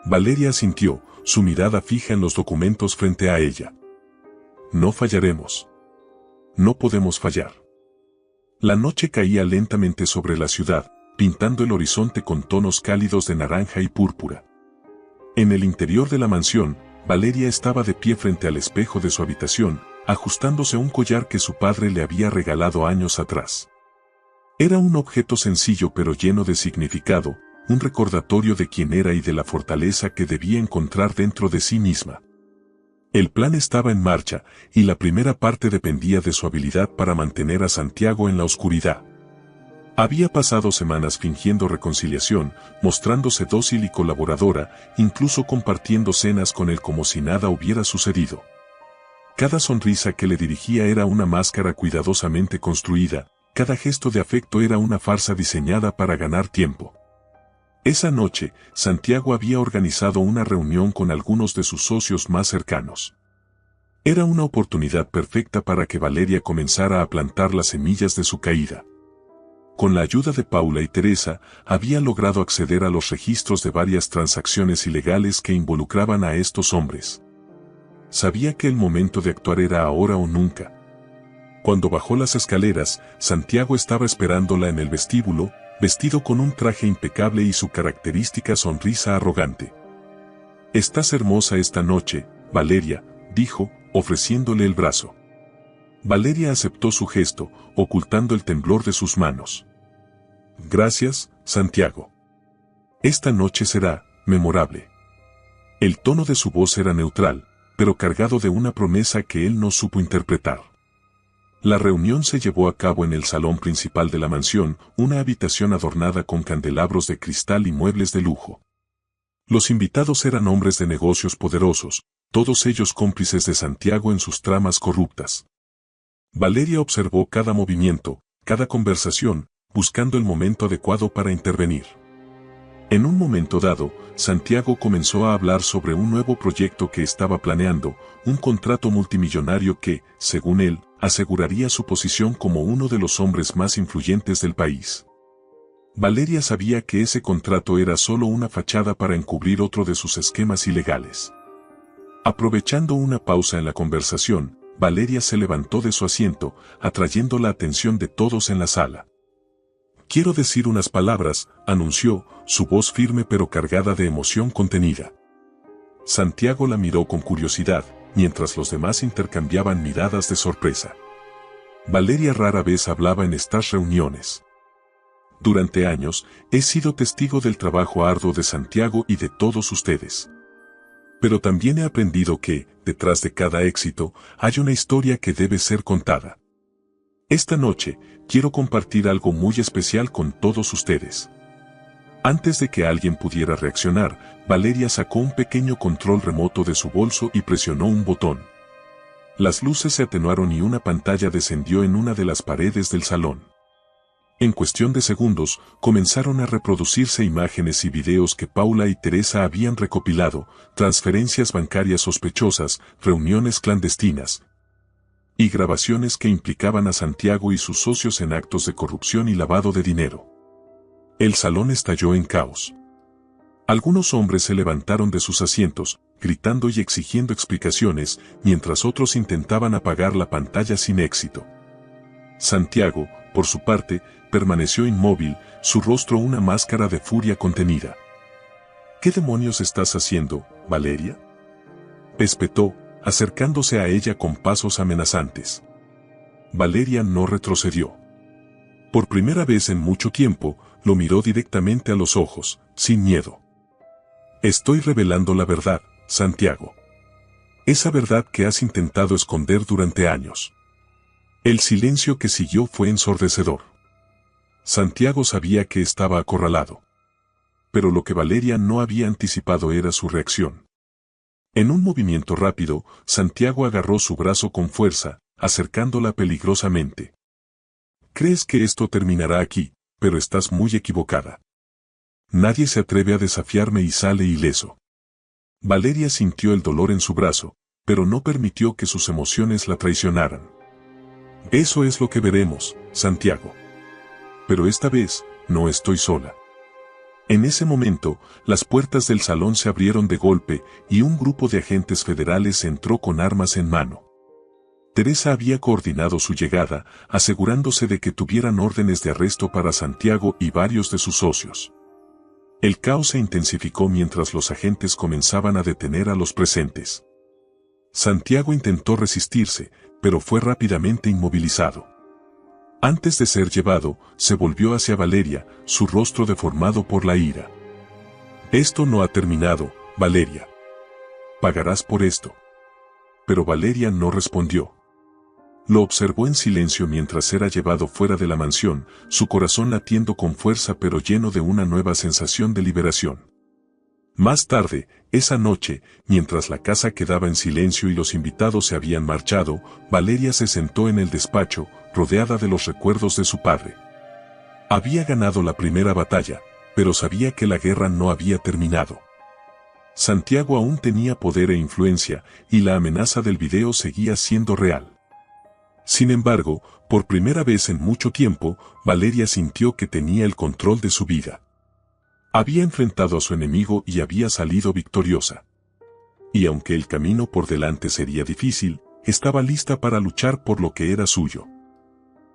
Valeria asintió, su mirada fija en los documentos frente a ella. No fallaremos. No podemos fallar. La noche caía lentamente sobre la ciudad, pintando el horizonte con tonos cálidos de naranja y púrpura. En el interior de la mansión, Valeria estaba de pie frente al espejo de su habitación, ajustándose un collar que su padre le había regalado años atrás. Era un objeto sencillo pero lleno de significado, un recordatorio de quién era y de la fortaleza que debía encontrar dentro de sí misma. El plan estaba en marcha, y la primera parte dependía de su habilidad para mantener a Santiago en la oscuridad. Había pasado semanas fingiendo reconciliación, mostrándose dócil y colaboradora, incluso compartiendo cenas con él como si nada hubiera sucedido. Cada sonrisa que le dirigía era una máscara cuidadosamente construida, cada gesto de afecto era una farsa diseñada para ganar tiempo. Esa noche, Santiago había organizado una reunión con algunos de sus socios más cercanos. Era una oportunidad perfecta para que Valeria comenzara a plantar las semillas de su caída. Con la ayuda de Paula y Teresa, había logrado acceder a los registros de varias transacciones ilegales que involucraban a estos hombres. Sabía que el momento de actuar era ahora o nunca. Cuando bajó las escaleras, Santiago estaba esperándola en el vestíbulo, vestido con un traje impecable y su característica sonrisa arrogante. «Estás hermosa esta noche, Valeria», dijo, ofreciéndole el brazo. Valeria aceptó su gesto, ocultando el temblor de sus manos. «Gracias, Santiago. Esta noche será memorable». El tono de su voz era neutral, pero cargado de una promesa que él no supo interpretar. La reunión se llevó a cabo en el salón principal de la mansión, una habitación adornada con candelabros de cristal y muebles de lujo. Los invitados eran hombres de negocios poderosos, todos ellos cómplices de Santiago en sus tramas corruptas. Valeria observó cada movimiento, cada conversación, buscando el momento adecuado para intervenir. En un momento dado, Santiago comenzó a hablar sobre un nuevo proyecto que estaba planeando, un contrato multimillonario que, según él, aseguraría su posición como uno de los hombres más influyentes del país. Valeria sabía que ese contrato era solo una fachada para encubrir otro de sus esquemas ilegales. Aprovechando una pausa en la conversación, Valeria se levantó de su asiento, atrayendo la atención de todos en la sala. «Quiero decir unas palabras», anunció, su voz firme pero cargada de emoción contenida. Santiago la miró con curiosidad, mientras los demás intercambiaban miradas de sorpresa. Valeria rara vez hablaba en estas reuniones. Durante años, he sido testigo del trabajo arduo de Santiago y de todos ustedes. Pero también he aprendido que, detrás de cada éxito, hay una historia que debe ser contada. Esta noche, quiero compartir algo muy especial con todos ustedes. Antes de que alguien pudiera reaccionar, Valeria sacó un pequeño control remoto de su bolso y presionó un botón. Las luces se atenuaron y una pantalla descendió en una de las paredes del salón. En cuestión de segundos, comenzaron a reproducirse imágenes y videos que Paula y Teresa habían recopilado, transferencias bancarias sospechosas, reuniones clandestinas y grabaciones que implicaban a Santiago y sus socios en actos de corrupción y lavado de dinero. El salón estalló en caos. Algunos hombres se levantaron de sus asientos, gritando y exigiendo explicaciones, mientras otros intentaban apagar la pantalla sin éxito. Santiago, por su parte, permaneció inmóvil, su rostro una máscara de furia contenida. «¿Qué demonios estás haciendo, Valeria?», espetó, acercándose a ella con pasos amenazantes. Valeria no retrocedió. Por primera vez en mucho tiempo, lo miró directamente a los ojos, sin miedo. «Estoy revelando la verdad, Santiago. Esa verdad que has intentado esconder durante años». El silencio que siguió fue ensordecedor. Santiago sabía que estaba acorralado. Pero lo que Valeria no había anticipado era su reacción. En un movimiento rápido, Santiago agarró su brazo con fuerza, acercándola peligrosamente. «Crees que esto terminará aquí, pero estás muy equivocada. Nadie se atreve a desafiarme y sale ileso». Valeria sintió el dolor en su brazo, pero no permitió que sus emociones la traicionaran. «Eso es lo que veremos, Santiago. Pero esta vez, no estoy sola». En ese momento, las puertas del salón se abrieron de golpe y un grupo de agentes federales entró con armas en mano. Teresa había coordinado su llegada, asegurándose de que tuvieran órdenes de arresto para Santiago y varios de sus socios. El caos se intensificó mientras los agentes comenzaban a detener a los presentes. Santiago intentó resistirse, pero fue rápidamente inmovilizado. Antes de ser llevado, se volvió hacia Valeria, su rostro deformado por la ira. «Esto no ha terminado, Valeria. Pagarás por esto». Pero Valeria no respondió. Lo observó en silencio mientras era llevado fuera de la mansión, su corazón latiendo con fuerza pero lleno de una nueva sensación de liberación. Más tarde, esa noche, mientras la casa quedaba en silencio y los invitados se habían marchado, Valeria se sentó en el despacho, rodeada de los recuerdos de su padre. Había ganado la primera batalla, pero sabía que la guerra no había terminado. Santiago aún tenía poder e influencia, y la amenaza del video seguía siendo real. Sin embargo, por primera vez en mucho tiempo, Valeria sintió que tenía el control de su vida. Había enfrentado a su enemigo y había salido victoriosa. Y aunque el camino por delante sería difícil, estaba lista para luchar por lo que era suyo.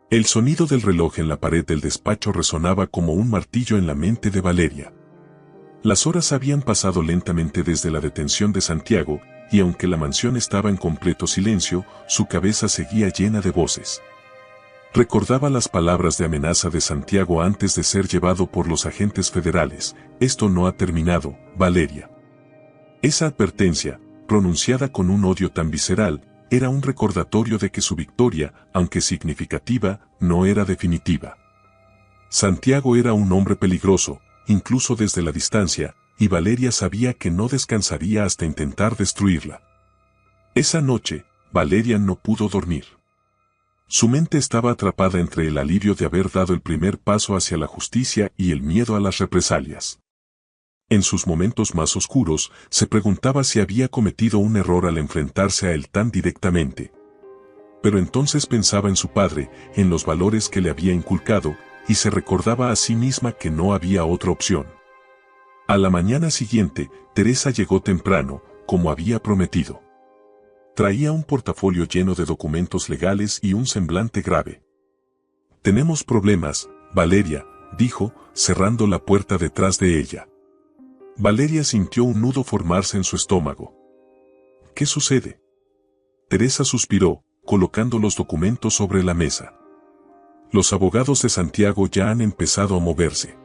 El sonido del reloj en la pared del despacho resonaba como un martillo en la mente de Valeria. Las horas habían pasado lentamente desde la detención de Santiago, y aunque la mansión estaba en completo silencio, su cabeza seguía llena de voces. Recordaba las palabras de amenaza de Santiago antes de ser llevado por los agentes federales: «Esto no ha terminado, Valeria. Esa advertencia, pronunciada con un odio tan visceral, era un recordatorio de que su victoria, aunque significativa, no era definitiva. Santiago era un hombre peligroso, incluso desde la distancia, y Valeria sabía que no descansaría hasta intentar destruirla. Esa noche, Valeria no pudo dormir. Su mente estaba atrapada entre el alivio de haber dado el primer paso hacia la justicia y el miedo a las represalias. En sus momentos más oscuros, se preguntaba si había cometido un error al enfrentarse a él tan directamente. Pero entonces pensaba en su padre, en los valores que le había inculcado, y se recordaba a sí misma que no había otra opción. A la mañana siguiente, Teresa llegó temprano, como había prometido. Traía un portafolio lleno de documentos legales y un semblante grave. «Tenemos problemas, Valeria», dijo, cerrando la puerta detrás de ella. Valeria sintió un nudo formarse en su estómago. «¿Qué sucede?». Teresa suspiró, colocando los documentos sobre la mesa. «Los abogados de Santiago ya han empezado a moverse.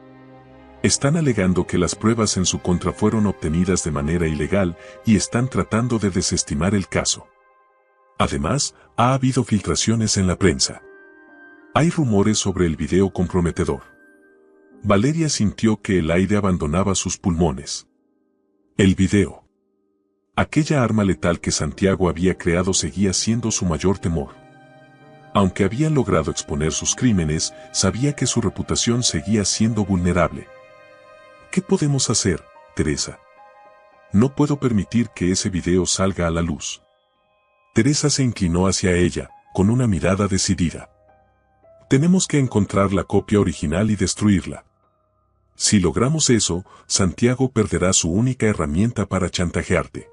Están alegando que las pruebas en su contra fueron obtenidas de manera ilegal y están tratando de desestimar el caso. Además, ha habido filtraciones en la prensa. Hay rumores sobre el video comprometedor». Valeria sintió que el aire abandonaba sus pulmones. El video. Aquella arma letal que Santiago había creado seguía siendo su mayor temor. Aunque había logrado exponer sus crímenes, sabía que su reputación seguía siendo vulnerable. «¿Qué podemos hacer, Teresa? No puedo permitir que ese video salga a la luz». Teresa se inclinó hacia ella, con una mirada decidida. «Tenemos que encontrar la copia original y destruirla. Si logramos eso, Santiago perderá su única herramienta para chantajearte».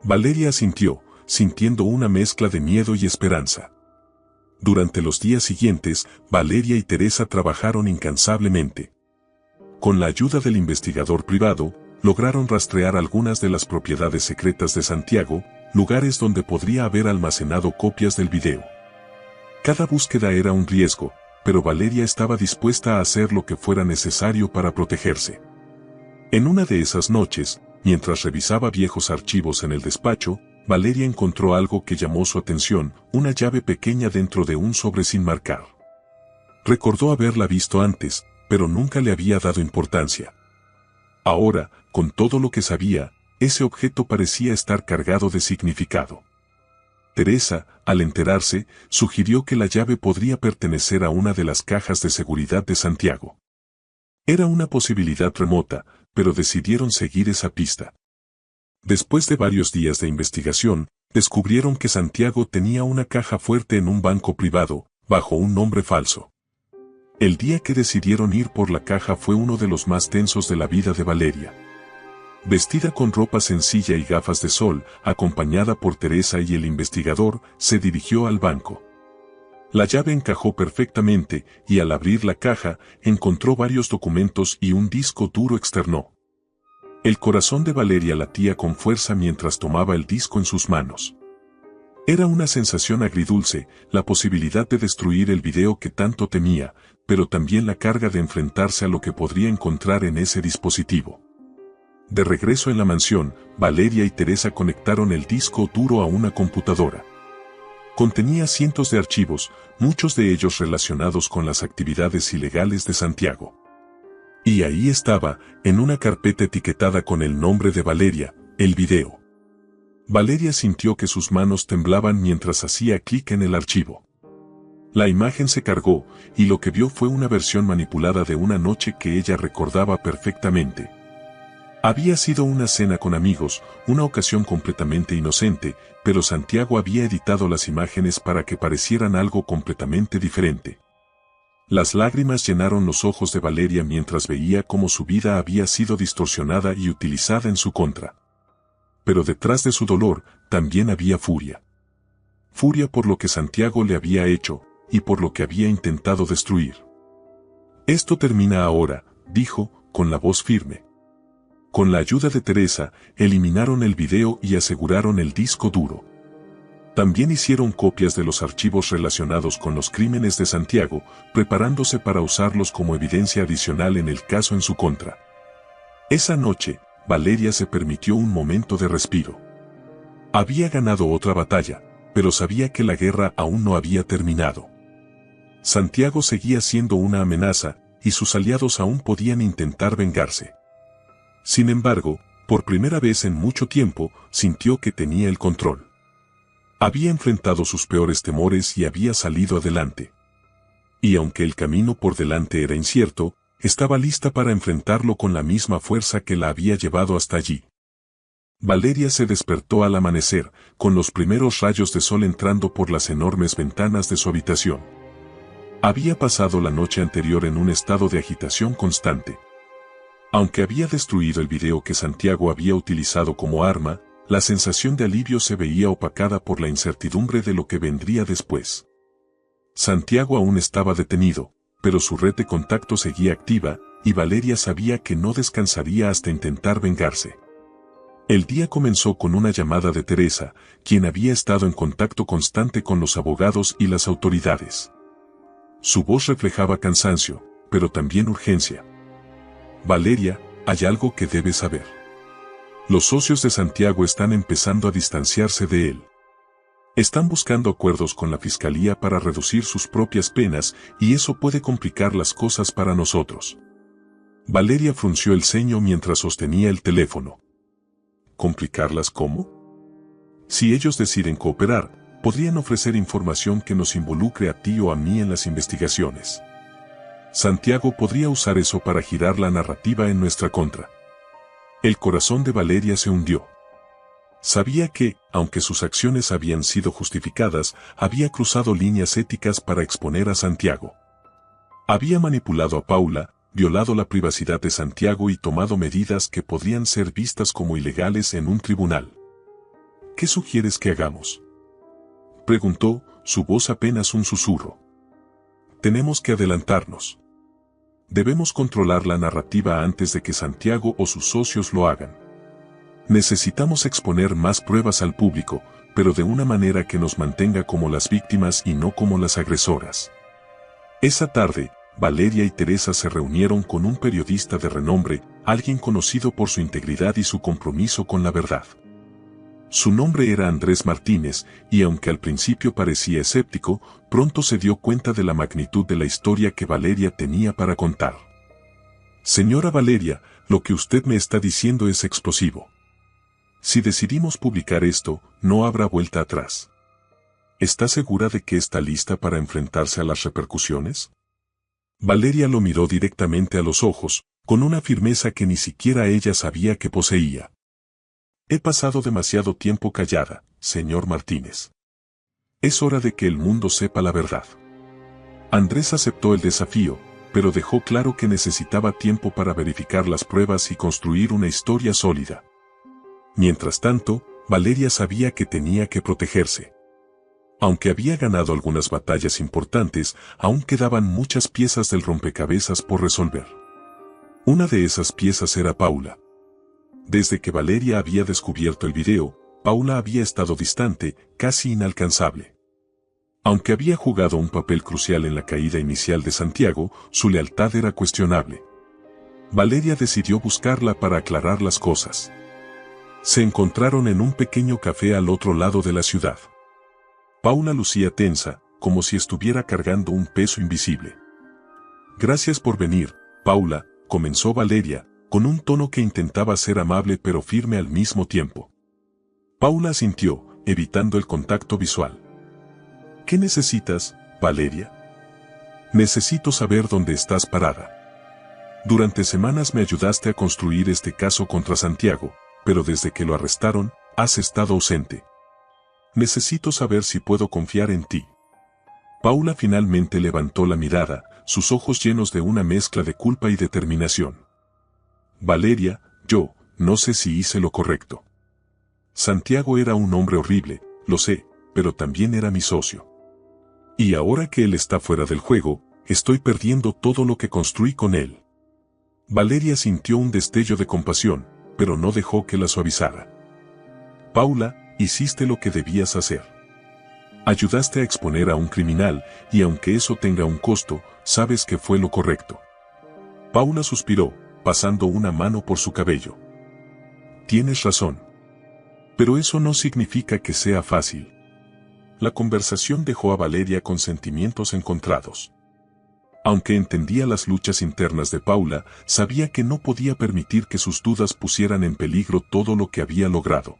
Valeria asintió, sintiendo una mezcla de miedo y esperanza. Durante los días siguientes, Valeria y Teresa trabajaron incansablemente. Con la ayuda del investigador privado, lograron rastrear algunas de las propiedades secretas de Santiago, lugares donde podría haber almacenado copias del video. Cada búsqueda era un riesgo, pero Valeria estaba dispuesta a hacer lo que fuera necesario para protegerse. En una de esas noches, mientras revisaba viejos archivos en el despacho, Valeria encontró algo que llamó su atención, una llave pequeña dentro de un sobre sin marcar. Recordó haberla visto antes, pero nunca le había dado importancia. Ahora, con todo lo que sabía, ese objeto parecía estar cargado de significado. Teresa, al enterarse, sugirió que la llave podría pertenecer a una de las cajas de seguridad de Santiago. Era una posibilidad remota, pero decidieron seguir esa pista. Después de varios días de investigación, descubrieron que Santiago tenía una caja fuerte en un banco privado, bajo un nombre falso. El día que decidieron ir por la caja fue uno de los más tensos de la vida de Valeria. Vestida con ropa sencilla y gafas de sol, acompañada por Teresa y el investigador, se dirigió al banco. La llave encajó perfectamente, y al abrir la caja, encontró varios documentos y un disco duro externo. El corazón de Valeria latía con fuerza mientras tomaba el disco en sus manos. Era una sensación agridulce, la posibilidad de destruir el video que tanto temía, pero también la carga de enfrentarse a lo que podría encontrar en ese dispositivo. De regreso en la mansión, Valeria y Teresa conectaron el disco duro a una computadora. Contenía cientos de archivos, muchos de ellos relacionados con las actividades ilegales de Santiago. Y ahí estaba, en una carpeta etiquetada con el nombre de Valeria, el video. Valeria sintió que sus manos temblaban mientras hacía clic en el archivo. La imagen se cargó, y lo que vio fue una versión manipulada de una noche que ella recordaba perfectamente. Había sido una cena con amigos, una ocasión completamente inocente, pero Santiago había editado las imágenes para que parecieran algo completamente diferente. Las lágrimas llenaron los ojos de Valeria mientras veía cómo su vida había sido distorsionada y utilizada en su contra. Pero detrás de su dolor, también había furia. Furia por lo que Santiago le había hecho, y por lo que había intentado destruir. «Esto termina ahora», dijo, con la voz firme. Con la ayuda de Teresa, eliminaron el video y aseguraron el disco duro. También hicieron copias de los archivos relacionados con los crímenes de Santiago, preparándose para usarlos como evidencia adicional en el caso en su contra. Esa noche, Valeria se permitió un momento de respiro. Había ganado otra batalla, pero sabía que la guerra aún no había terminado. Santiago seguía siendo una amenaza, y sus aliados aún podían intentar vengarse. Sin embargo, por primera vez en mucho tiempo, sintió que tenía el control. Había enfrentado sus peores temores y había salido adelante. Y aunque el camino por delante era incierto, estaba lista para enfrentarlo con la misma fuerza que la había llevado hasta allí. Valeria se despertó al amanecer, con los primeros rayos de sol entrando por las enormes ventanas de su habitación. Había pasado la noche anterior en un estado de agitación constante. Aunque había destruido el video que Santiago había utilizado como arma, la sensación de alivio se veía opacada por la incertidumbre de lo que vendría después. Santiago aún estaba detenido, pero su red de contacto seguía activa, y Valeria sabía que no descansaría hasta intentar vengarse. El día comenzó con una llamada de Teresa, quien había estado en contacto constante con los abogados y las autoridades. Su voz reflejaba cansancio, pero también urgencia. Valeria, hay algo que debes saber. Los socios de Santiago están empezando a distanciarse de él. Están buscando acuerdos con la fiscalía para reducir sus propias penas y eso puede complicar las cosas para nosotros. Valeria frunció el ceño mientras sostenía el teléfono. ¿Complicarlas cómo? Si ellos deciden cooperar, podrían ofrecer información que nos involucre a ti o a mí en las investigaciones. Santiago podría usar eso para girar la narrativa en nuestra contra. El corazón de Valeria se hundió. Sabía que, aunque sus acciones habían sido justificadas, había cruzado líneas éticas para exponer a Santiago. Había manipulado a Paula, violado la privacidad de Santiago y tomado medidas que podrían ser vistas como ilegales en un tribunal. ¿Qué sugieres que hagamos?, preguntó, su voz apenas un susurro. Tenemos que adelantarnos. Debemos controlar la narrativa antes de que Santiago o sus socios lo hagan. Necesitamos exponer más pruebas al público, pero de una manera que nos mantenga como las víctimas y no como las agresoras. Esa tarde, Valeria y Teresa se reunieron con un periodista de renombre, alguien conocido por su integridad y su compromiso con la verdad. Su nombre era Andrés Martínez, y aunque al principio parecía escéptico, pronto se dio cuenta de la magnitud de la historia que Valeria tenía para contar. Señora Valeria, lo que usted me está diciendo es explosivo. Si decidimos publicar esto, no habrá vuelta atrás. ¿Está segura de que está lista para enfrentarse a las repercusiones? Valeria lo miró directamente a los ojos, con una firmeza que ni siquiera ella sabía que poseía. He pasado demasiado tiempo callada, señor Martínez. Es hora de que el mundo sepa la verdad. Andrés aceptó el desafío, pero dejó claro que necesitaba tiempo para verificar las pruebas y construir una historia sólida. Mientras tanto, Valeria sabía que tenía que protegerse. Aunque había ganado algunas batallas importantes, aún quedaban muchas piezas del rompecabezas por resolver. Una de esas piezas era Paula. Desde que Valeria había descubierto el video, Paula había estado distante, casi inalcanzable. Aunque había jugado un papel crucial en la caída inicial de Santiago, su lealtad era cuestionable. Valeria decidió buscarla para aclarar las cosas. Se encontraron en un pequeño café al otro lado de la ciudad. Paula lucía tensa, como si estuviera cargando un peso invisible. Gracias por venir, Paula, comenzó Valeria, con un tono que intentaba ser amable pero firme al mismo tiempo. Paula asintió, evitando el contacto visual. ¿Qué necesitas, Valeria? Necesito saber dónde estás parada. Durante semanas me ayudaste a construir este caso contra Santiago, pero desde que lo arrestaron, has estado ausente. Necesito saber si puedo confiar en ti. Paula finalmente levantó la mirada, sus ojos llenos de una mezcla de culpa y determinación. Valeria, yo, no sé si hice lo correcto. Santiago era un hombre horrible, lo sé, pero también era mi socio. Y ahora que él está fuera del juego, estoy perdiendo todo lo que construí con él. Valeria sintió un destello de compasión, pero no dejó que la suavizara. Paula, hiciste lo que debías hacer. Ayudaste a exponer a un criminal, y aunque eso tenga un costo, sabes que fue lo correcto. Paula suspiró, pasando una mano por su cabello. tienes razón. Pero eso no significa que sea fácil. La conversación dejó a Valeria con sentimientos encontrados. Aunque entendía las luchas internas de Paula, sabía que no podía permitir que sus dudas pusieran en peligro todo lo que había logrado.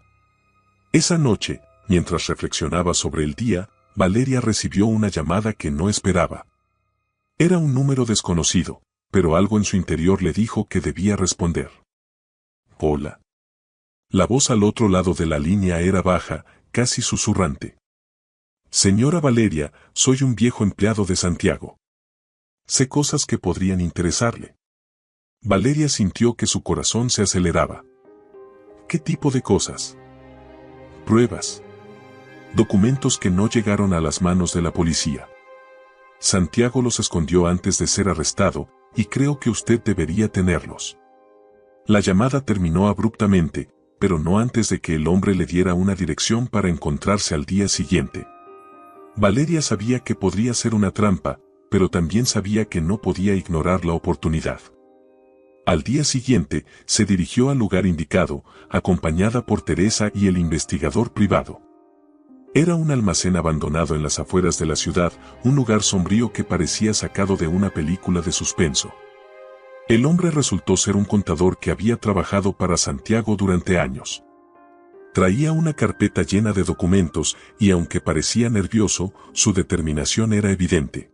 Esa noche, mientras reflexionaba sobre el día, Valeria recibió una llamada que no esperaba. Era un número desconocido, pero algo en su interior le dijo que debía responder. Hola. La voz al otro lado de la línea era baja, casi susurrante. Señora Valeria, soy un viejo empleado de Santiago. Sé cosas que podrían interesarle. Valeria sintió que su corazón se aceleraba. ¿Qué tipo de cosas? Pruebas. Documentos que no llegaron a las manos de la policía. Santiago los escondió antes de ser arrestado, y creo que usted debería tenerlos. La llamada terminó abruptamente, pero no antes de que el hombre le diera una dirección para encontrarse al día siguiente. Valeria sabía que podría ser una trampa, pero también sabía que no podía ignorar la oportunidad. Al día siguiente, se dirigió al lugar indicado, acompañada por Teresa y el investigador privado. Era un almacén abandonado en las afueras de la ciudad, un lugar sombrío que parecía sacado de una película de suspenso. El hombre resultó ser un contador que había trabajado para Santiago durante años. Traía una carpeta llena de documentos y aunque parecía nervioso, su determinación era evidente.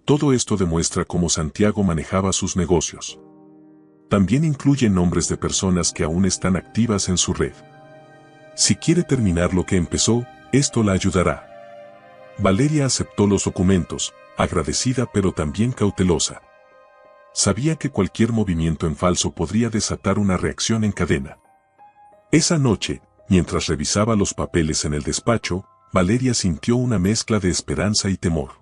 Todo esto demuestra cómo Santiago manejaba sus negocios. También incluye nombres de personas que aún están activas en su red. Si quiere terminar lo que empezó, esto la ayudará. Valeria aceptó los documentos, agradecida pero también cautelosa. Sabía que cualquier movimiento en falso podría desatar una reacción en cadena. Esa noche, mientras revisaba los papeles en el despacho, Valeria sintió una mezcla de esperanza y temor.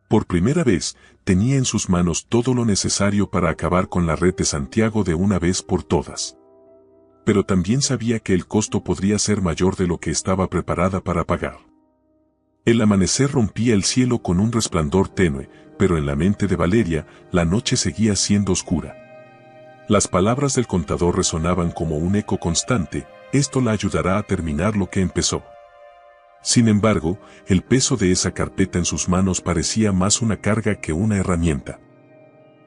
Por primera vez, tenía en sus manos todo lo necesario para acabar con la red de Santiago de una vez por todas. Pero también sabía que el costo podría ser mayor de lo que estaba preparada para pagar. El amanecer rompía el cielo con un resplandor tenue, pero en la mente de Valeria, la noche seguía siendo oscura. Las palabras del contador resonaban como un eco constante, esto la ayudará a terminar lo que empezó. Sin embargo, el peso de esa carpeta en sus manos parecía más una carga que una herramienta.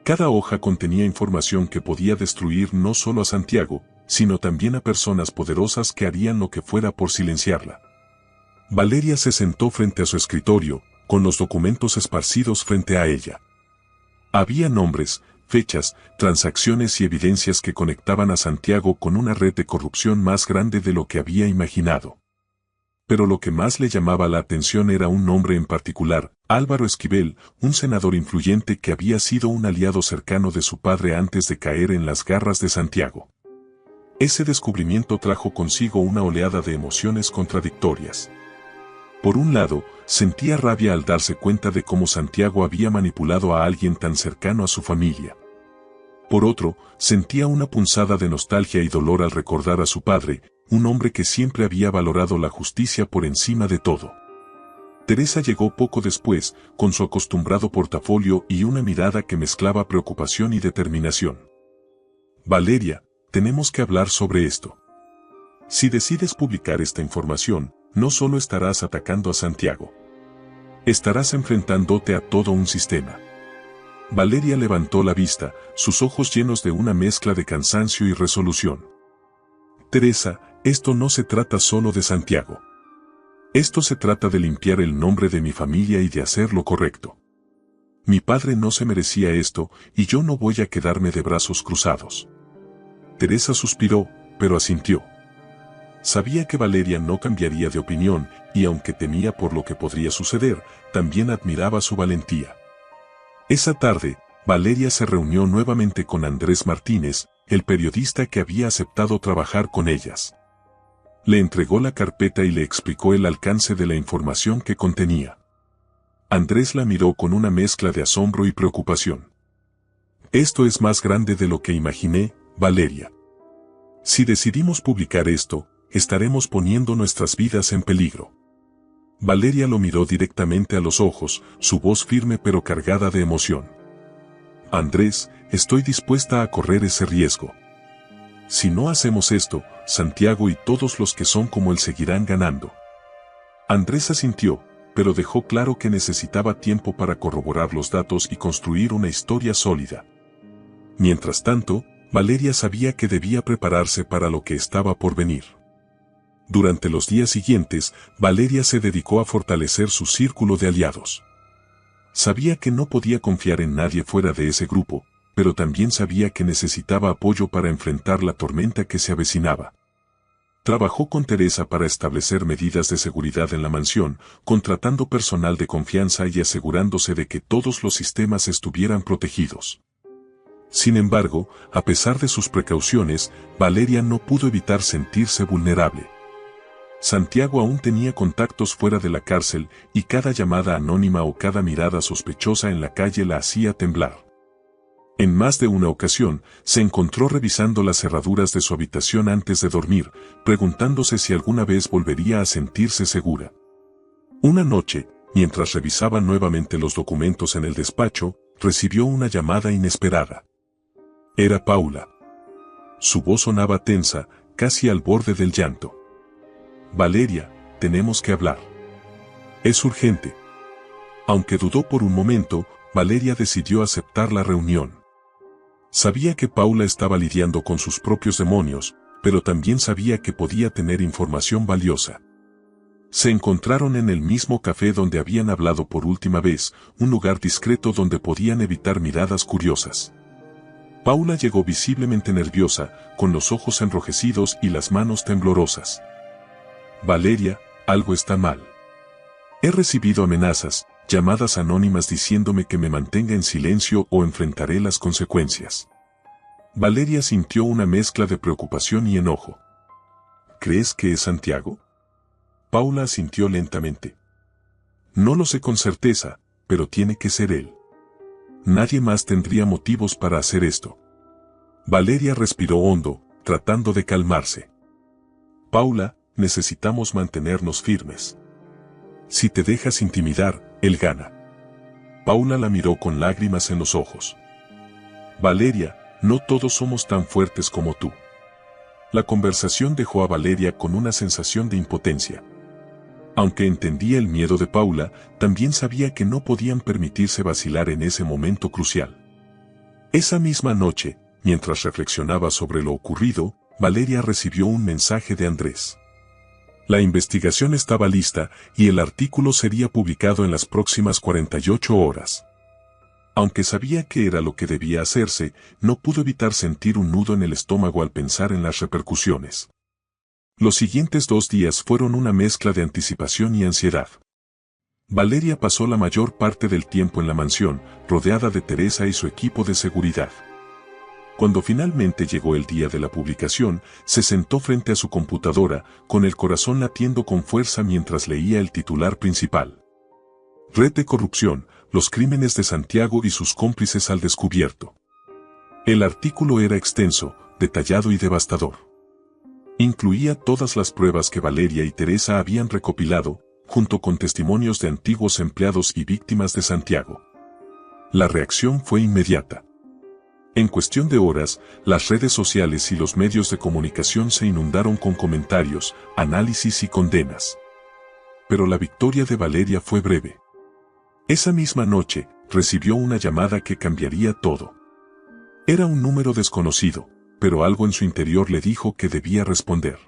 Cada hoja contenía información que podía destruir no solo a Santiago, sino también a personas poderosas que harían lo que fuera por silenciarla. Valeria se sentó frente a su escritorio, con los documentos esparcidos frente a ella. Había nombres, fechas, transacciones y evidencias que conectaban a Santiago con una red de corrupción más grande de lo que había imaginado. Pero lo que más le llamaba la atención era un nombre en particular, Álvaro Esquivel, un senador influyente que había sido un aliado cercano de su padre antes de caer en las garras de Santiago. Ese descubrimiento trajo consigo una oleada de emociones contradictorias. Por un lado, sentía rabia al darse cuenta de cómo Santiago había manipulado a alguien tan cercano a su familia. Por otro, sentía una punzada de nostalgia y dolor al recordar a su padre, un hombre que siempre había valorado la justicia por encima de todo. Teresa llegó poco después, con su acostumbrado portafolio y una mirada que mezclaba preocupación y determinación. Valeria, tenemos que hablar sobre esto. Si decides publicar esta información, no solo estarás atacando a Santiago. Estarás enfrentándote a todo un sistema. Valeria levantó la vista, sus ojos llenos de una mezcla de cansancio y resolución. Teresa, esto no se trata solo de Santiago. Esto se trata de limpiar el nombre de mi familia y de hacer lo correcto. Mi padre no se merecía esto, y yo no voy a quedarme de brazos cruzados. Teresa suspiró, pero asintió. Sabía que Valeria no cambiaría de opinión, y aunque temía por lo que podría suceder, también admiraba su valentía. Esa tarde, Valeria se reunió nuevamente con Andrés Martínez, el periodista que había aceptado trabajar con ellas. Le entregó la carpeta y le explicó el alcance de la información que contenía. Andrés la miró con una mezcla de asombro y preocupación. Esto es más grande de lo que imaginé, Valeria. Si decidimos publicar esto, estaremos poniendo nuestras vidas en peligro. Valeria lo miró directamente a los ojos, su voz firme pero cargada de emoción. Andrés, estoy dispuesta a correr ese riesgo. Si no hacemos esto, Santiago y todos los que son como él seguirán ganando. Andrés asintió, pero dejó claro que necesitaba tiempo para corroborar los datos y construir una historia sólida. Mientras tanto, Valeria sabía que debía prepararse para lo que estaba por venir. Durante los días siguientes, Valeria se dedicó a fortalecer su círculo de aliados. Sabía que no podía confiar en nadie fuera de ese grupo, pero también sabía que necesitaba apoyo para enfrentar la tormenta que se avecinaba. Trabajó con Teresa para establecer medidas de seguridad en la mansión, contratando personal de confianza y asegurándose de que todos los sistemas estuvieran protegidos. Sin embargo, a pesar de sus precauciones, Valeria no pudo evitar sentirse vulnerable. Santiago aún tenía contactos fuera de la cárcel y cada llamada anónima o cada mirada sospechosa en la calle la hacía temblar. En más de una ocasión, se encontró revisando las cerraduras de su habitación antes de dormir, preguntándose si alguna vez volvería a sentirse segura. Una noche, mientras revisaba nuevamente los documentos en el despacho, recibió una llamada inesperada. Era Paula. Su voz sonaba tensa, casi al borde del llanto. Valeria, tenemos que hablar. Es urgente. Aunque dudó por un momento, Valeria decidió aceptar la reunión. Sabía que Paula estaba lidiando con sus propios demonios, pero también sabía que podía tener información valiosa. Se encontraron en el mismo café donde habían hablado por última vez, un lugar discreto donde podían evitar miradas curiosas. Paula llegó visiblemente nerviosa, con los ojos enrojecidos y las manos temblorosas. Valeria, algo está mal. He recibido amenazas, llamadas anónimas diciéndome que me mantenga en silencio o enfrentaré las consecuencias. Valeria sintió una mezcla de preocupación y enojo. ¿Crees que es Santiago? Paula asintió lentamente. No lo sé con certeza, pero tiene que ser él. Nadie más tendría motivos para hacer esto. Valeria respiró hondo, tratando de calmarse. Paula, necesitamos mantenernos firmes. Si te dejas intimidar, él gana. Paula la miró con lágrimas en los ojos. Valeria, no todos somos tan fuertes como tú. La conversación dejó a Valeria con una sensación de impotencia. Aunque entendía el miedo de Paula, también sabía que no podían permitirse vacilar en ese momento crucial. Esa misma noche, mientras reflexionaba sobre lo ocurrido, Valeria recibió un mensaje de Andrés. La investigación estaba lista y el artículo sería publicado en las próximas 48 horas. Aunque sabía que era lo que debía hacerse, no pudo evitar sentir un nudo en el estómago al pensar en las repercusiones. Los siguientes 2 días fueron una mezcla de anticipación y ansiedad. Valeria pasó la mayor parte del tiempo en la mansión, rodeada de Teresa y su equipo de seguridad. Cuando finalmente llegó el día de la publicación, se sentó frente a su computadora, con el corazón latiendo con fuerza mientras leía el titular principal. Red de corrupción, los crímenes de Santiago y sus cómplices al descubierto. El artículo era extenso, detallado y devastador. Incluía todas las pruebas que Valeria y Teresa habían recopilado, junto con testimonios de antiguos empleados y víctimas de Santiago. La reacción fue inmediata. En cuestión de horas, las redes sociales y los medios de comunicación se inundaron con comentarios, análisis y condenas. Pero la victoria de Valeria fue breve. Esa misma noche, recibió una llamada que cambiaría todo. Era un número desconocido, pero algo en su interior le dijo que debía responder.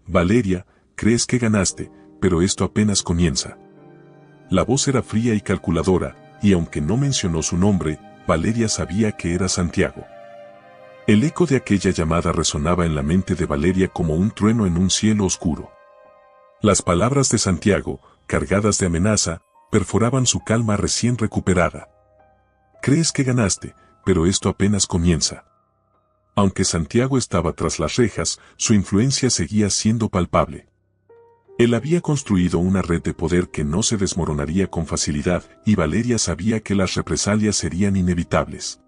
Valeria, crees que ganaste, pero esto apenas comienza. La voz era fría y calculadora, y aunque no mencionó su nombre, Valeria sabía que era Santiago. El eco de aquella llamada resonaba en la mente de Valeria como un trueno en un cielo oscuro. Las palabras de Santiago, cargadas de amenaza, perforaban su calma recién recuperada. Crees que ganaste, pero esto apenas comienza. Aunque Santiago estaba tras las rejas, su influencia seguía siendo palpable. Él había construido una red de poder que no se desmoronaría con facilidad, y Valeria sabía que las represalias serían inevitables.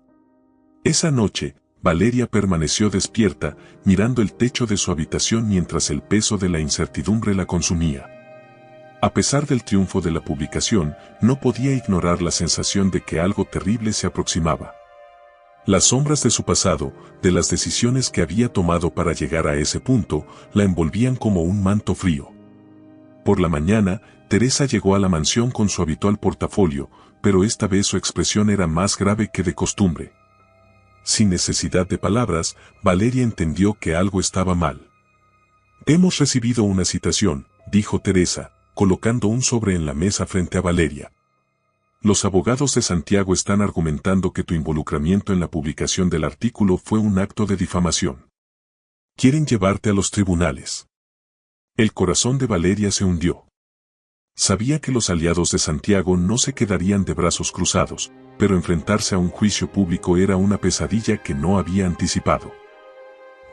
Esa noche, Valeria permaneció despierta, mirando el techo de su habitación mientras el peso de la incertidumbre la consumía. A pesar del triunfo de la publicación, no podía ignorar la sensación de que algo terrible se aproximaba. Las sombras de su pasado, de las decisiones que había tomado para llegar a ese punto, la envolvían como un manto frío. Por la mañana, Teresa llegó a la mansión con su habitual portafolio, pero esta vez su expresión era más grave que de costumbre. Sin necesidad de palabras, Valeria entendió que algo estaba mal. «Hemos recibido una citación», dijo Teresa, colocando un sobre en la mesa frente a Valeria. «Los abogados de Santiago están argumentando que tu involucramiento en la publicación del artículo fue un acto de difamación. Quieren llevarte a los tribunales». El corazón de Valeria se hundió. Sabía que los aliados de Santiago no se quedarían de brazos cruzados, pero enfrentarse a un juicio público era una pesadilla que no había anticipado.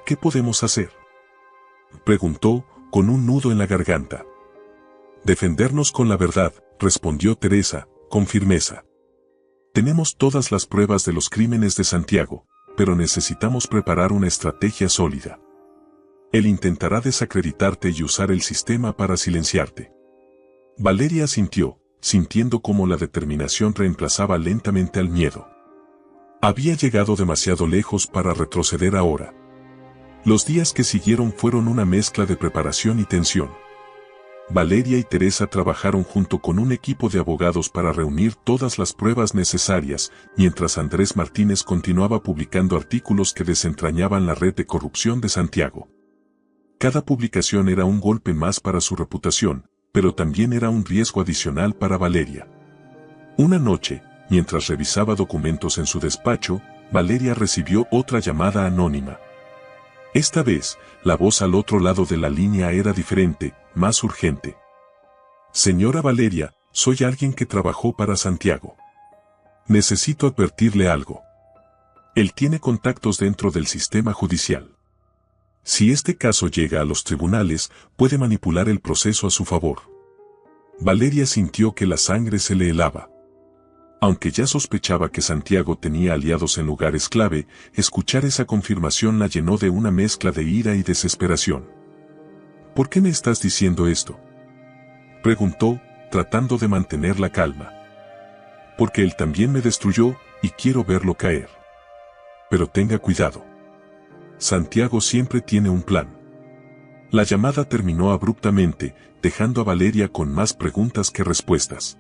«¿Qué podemos hacer?», preguntó, con un nudo en la garganta. «Defendernos con la verdad», respondió Teresa, con firmeza. «Tenemos todas las pruebas de los crímenes de Santiago, pero necesitamos preparar una estrategia sólida. Él intentará desacreditarte y usar el sistema para silenciarte». Valeria asintió, sintiendo cómo la determinación reemplazaba lentamente al miedo. Había llegado demasiado lejos para retroceder ahora. Los días que siguieron fueron una mezcla de preparación y tensión. Valeria y Teresa trabajaron junto con un equipo de abogados para reunir todas las pruebas necesarias, mientras Andrés Martínez continuaba publicando artículos que desentrañaban la red de corrupción de Santiago. Cada publicación era un golpe más para su reputación, pero también era un riesgo adicional para Valeria. Una noche, mientras revisaba documentos en su despacho, Valeria recibió otra llamada anónima. Esta vez, la voz al otro lado de la línea era diferente, más urgente. «Señora Valeria, soy alguien que trabajó para Santiago. Necesito advertirle algo. Él tiene contactos dentro del sistema judicial. Si este caso llega a los tribunales, puede manipular el proceso a su favor». Valeria sintió que la sangre se le helaba. Aunque ya sospechaba que Santiago tenía aliados en lugares clave, escuchar esa confirmación la llenó de una mezcla de ira y desesperación. «¿Por qué me estás diciendo esto?», preguntó, tratando de mantener la calma. «Porque él también me destruyó, y quiero verlo caer. Pero tenga cuidado. Santiago siempre tiene un plan». La llamada terminó abruptamente, dejando a Valeria con más preguntas que respuestas.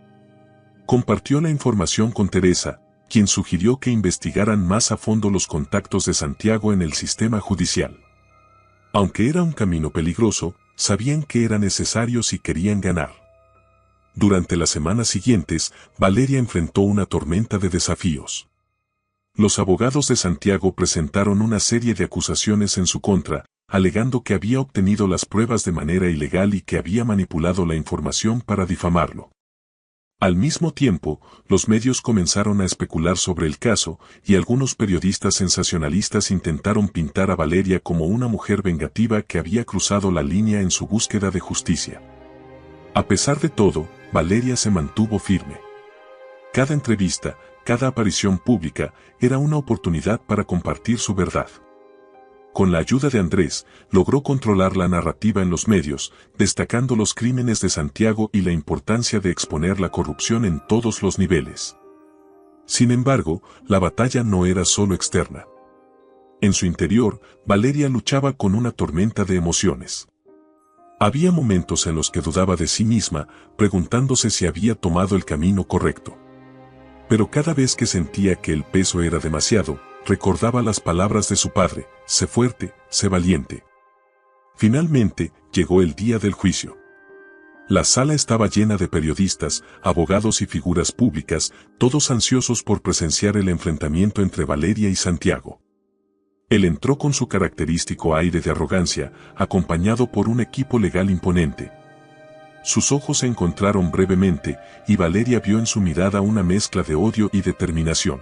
Compartió la información con Teresa, quien sugirió que investigaran más a fondo los contactos de Santiago en el sistema judicial. Aunque era un camino peligroso, sabían que era necesario si querían ganar. Durante las semanas siguientes, Valeria enfrentó una tormenta de desafíos. Los abogados de Santiago presentaron una serie de acusaciones en su contra, alegando que había obtenido las pruebas de manera ilegal y que había manipulado la información para difamarlo. Al mismo tiempo, los medios comenzaron a especular sobre el caso, y algunos periodistas sensacionalistas intentaron pintar a Valeria como una mujer vengativa que había cruzado la línea en su búsqueda de justicia. A pesar de todo, Valeria se mantuvo firme. Cada entrevista, cada aparición pública, era una oportunidad para compartir su verdad. Con la ayuda de Andrés, logró controlar la narrativa en los medios, destacando los crímenes de Santiago y la importancia de exponer la corrupción en todos los niveles. Sin embargo, la batalla no era solo externa. En su interior, Valeria luchaba con una tormenta de emociones. Había momentos en los que dudaba de sí misma, preguntándose si había tomado el camino correcto. Pero cada vez que sentía que el peso era demasiado, recordaba las palabras de su padre: «Sé fuerte, sé valiente». Finalmente, llegó el día del juicio. La sala estaba llena de periodistas, abogados y figuras públicas, todos ansiosos por presenciar el enfrentamiento entre Valeria y Santiago. Él entró con su característico aire de arrogancia, acompañado por un equipo legal imponente. Sus ojos se encontraron brevemente, y Valeria vio en su mirada una mezcla de odio y determinación.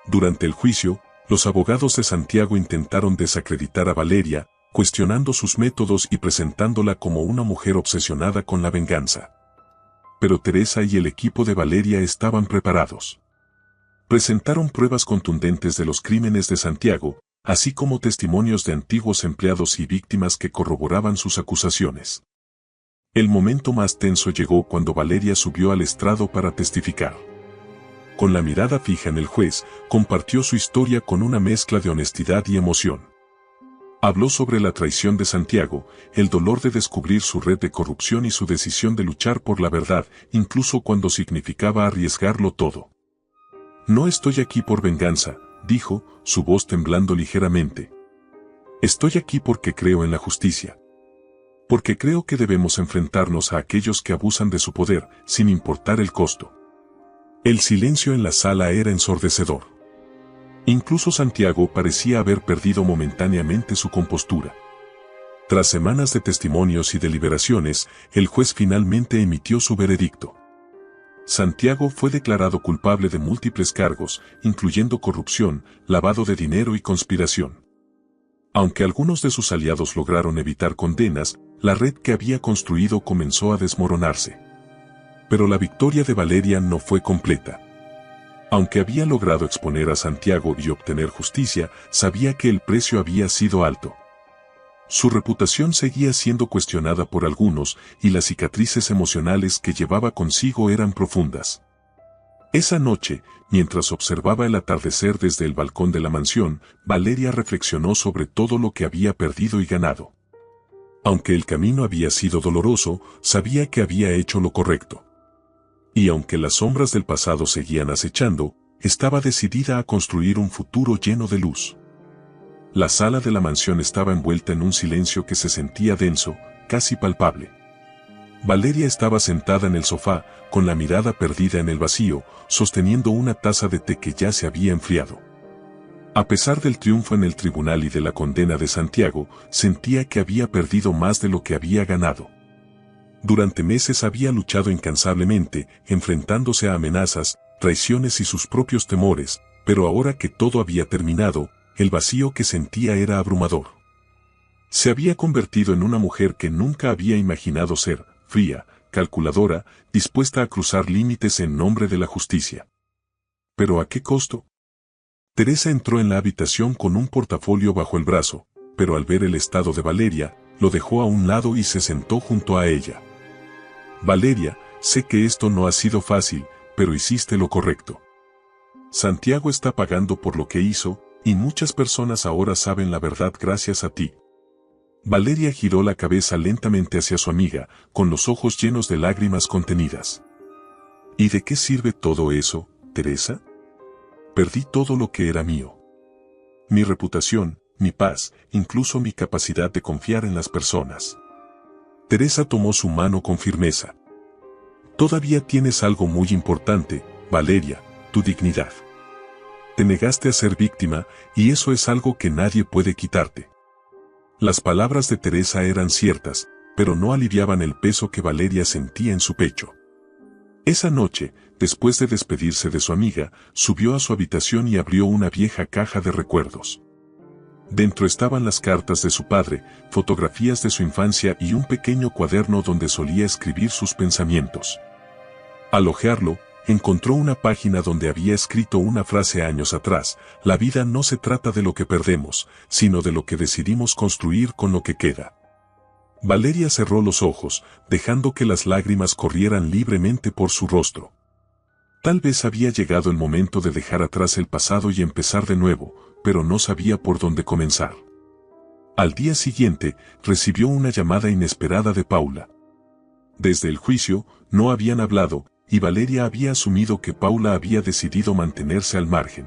Durante el juicio, los abogados de Santiago intentaron desacreditar a Valeria, cuestionando sus métodos y presentándola como una mujer obsesionada con la venganza. Pero Teresa y el equipo de Valeria estaban preparados. Presentaron pruebas contundentes de los crímenes de Santiago, así como testimonios de antiguos empleados y víctimas que corroboraban sus acusaciones. El momento más tenso llegó cuando Valeria subió al estrado para testificar. con la mirada fija en el juez, compartió su historia con una mezcla de honestidad y emoción. Habló sobre la traición de Santiago, el dolor de descubrir su red de corrupción y su decisión de luchar por la verdad, incluso cuando significaba arriesgarlo todo. No estoy aquí por venganza, dijo, su voz temblando ligeramente. Estoy aquí porque creo en la justicia. Porque creo que debemos enfrentarnos a aquellos que abusan de su poder, sin importar el costo. El silencio en la sala era ensordecedor. Incluso Santiago parecía haber perdido momentáneamente su compostura. Tras semanas de testimonios y deliberaciones, el juez finalmente emitió su veredicto. Santiago fue declarado culpable de múltiples cargos, incluyendo corrupción, lavado de dinero y conspiración. Aunque algunos de sus aliados lograron evitar condenas, la red que había construido comenzó a desmoronarse. Pero la victoria de Valeria no fue completa. Aunque había logrado exponer a Santiago y obtener justicia, sabía que el precio había sido alto. Su reputación seguía siendo cuestionada por algunos y las cicatrices emocionales que llevaba consigo eran profundas. Esa noche, mientras observaba el atardecer desde el balcón de la mansión, Valeria reflexionó sobre todo lo que había perdido y ganado. Aunque el camino había sido doloroso, sabía que había hecho lo correcto. Y aunque las sombras del pasado seguían acechando, estaba decidida a construir un futuro lleno de luz. La sala de la mansión estaba envuelta en un silencio que se sentía denso, casi palpable. Valeria estaba sentada en el sofá, con la mirada perdida en el vacío, sosteniendo una taza de té que ya se había enfriado. A pesar del triunfo en el tribunal y de la condena de Santiago, sentía que había perdido más de lo que había ganado. Durante meses había luchado incansablemente, enfrentándose a amenazas, traiciones y sus propios temores, pero ahora que todo había terminado, el vacío que sentía era abrumador. Se había convertido en una mujer que nunca había imaginado ser, fría, calculadora, dispuesta a cruzar límites en nombre de la justicia. ¿Pero a qué costo? Teresa entró en la habitación con un portafolio bajo el brazo, pero al ver el estado de Valeria, lo dejó a un lado y se sentó junto a ella. Valeria, sé que esto no ha sido fácil, pero hiciste lo correcto. Santiago está pagando por lo que hizo, y muchas personas ahora saben la verdad gracias a ti. Valeria giró la cabeza lentamente hacia su amiga, con los ojos llenos de lágrimas contenidas. ¿Y de qué sirve todo eso, Teresa? Perdí todo lo que era mío. Mi reputación, mi paz, incluso mi capacidad de confiar en las personas. Teresa tomó su mano con firmeza. Todavía tienes algo muy importante, Valeria, tu dignidad. Te negaste a ser víctima, y eso es algo que nadie puede quitarte. Las palabras de Teresa eran ciertas, pero no aliviaban el peso que Valeria sentía en su pecho. Esa noche, después de despedirse de su amiga, subió a su habitación y abrió una vieja caja de recuerdos. Dentro estaban las cartas de su padre, fotografías de su infancia y un pequeño cuaderno donde solía escribir sus pensamientos. Al hojearlo, encontró una página donde había escrito una frase años atrás: la vida no se trata de lo que perdemos, sino de lo que decidimos construir con lo que queda. Valeria cerró los ojos, dejando que las lágrimas corrieran libremente por su rostro. Tal vez había llegado el momento de dejar atrás el pasado y empezar de nuevo, pero no sabía por dónde comenzar. Al día siguiente, recibió una llamada inesperada de Paula. Desde el juicio, no habían hablado, y Valeria había asumido que Paula había decidido mantenerse al margen.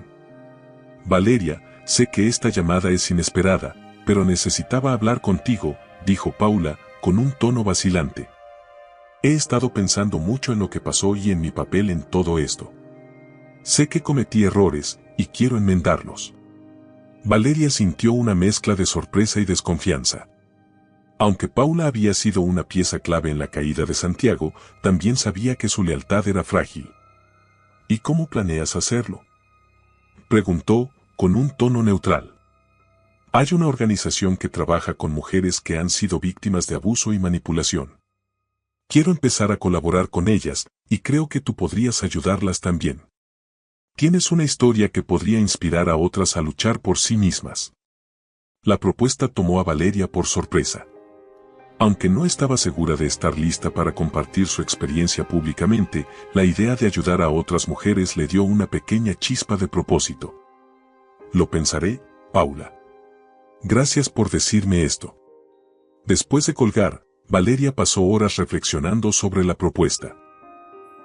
Valeria, sé que esta llamada es inesperada, pero necesitaba hablar contigo, dijo Paula, con un tono vacilante. He estado pensando mucho en lo que pasó y en mi papel en todo esto. Sé que cometí errores, y quiero enmendarlos. Valeria sintió una mezcla de sorpresa y desconfianza. Aunque Paula había sido una pieza clave en la caída de Santiago, también sabía que su lealtad era frágil. ¿Y cómo planeas hacerlo?, preguntó, con un tono neutral. Hay una organización que trabaja con mujeres que han sido víctimas de abuso y manipulación. Quiero empezar a colaborar con ellas, y creo que tú podrías ayudarlas también. Tienes una historia que podría inspirar a otras a luchar por sí mismas. La propuesta tomó a Valeria por sorpresa. Aunque no estaba segura de estar lista para compartir su experiencia públicamente, la idea de ayudar a otras mujeres le dio una pequeña chispa de propósito. Lo pensaré, Paula. Gracias por decirme esto. Después de colgar, Valeria pasó horas reflexionando sobre la propuesta.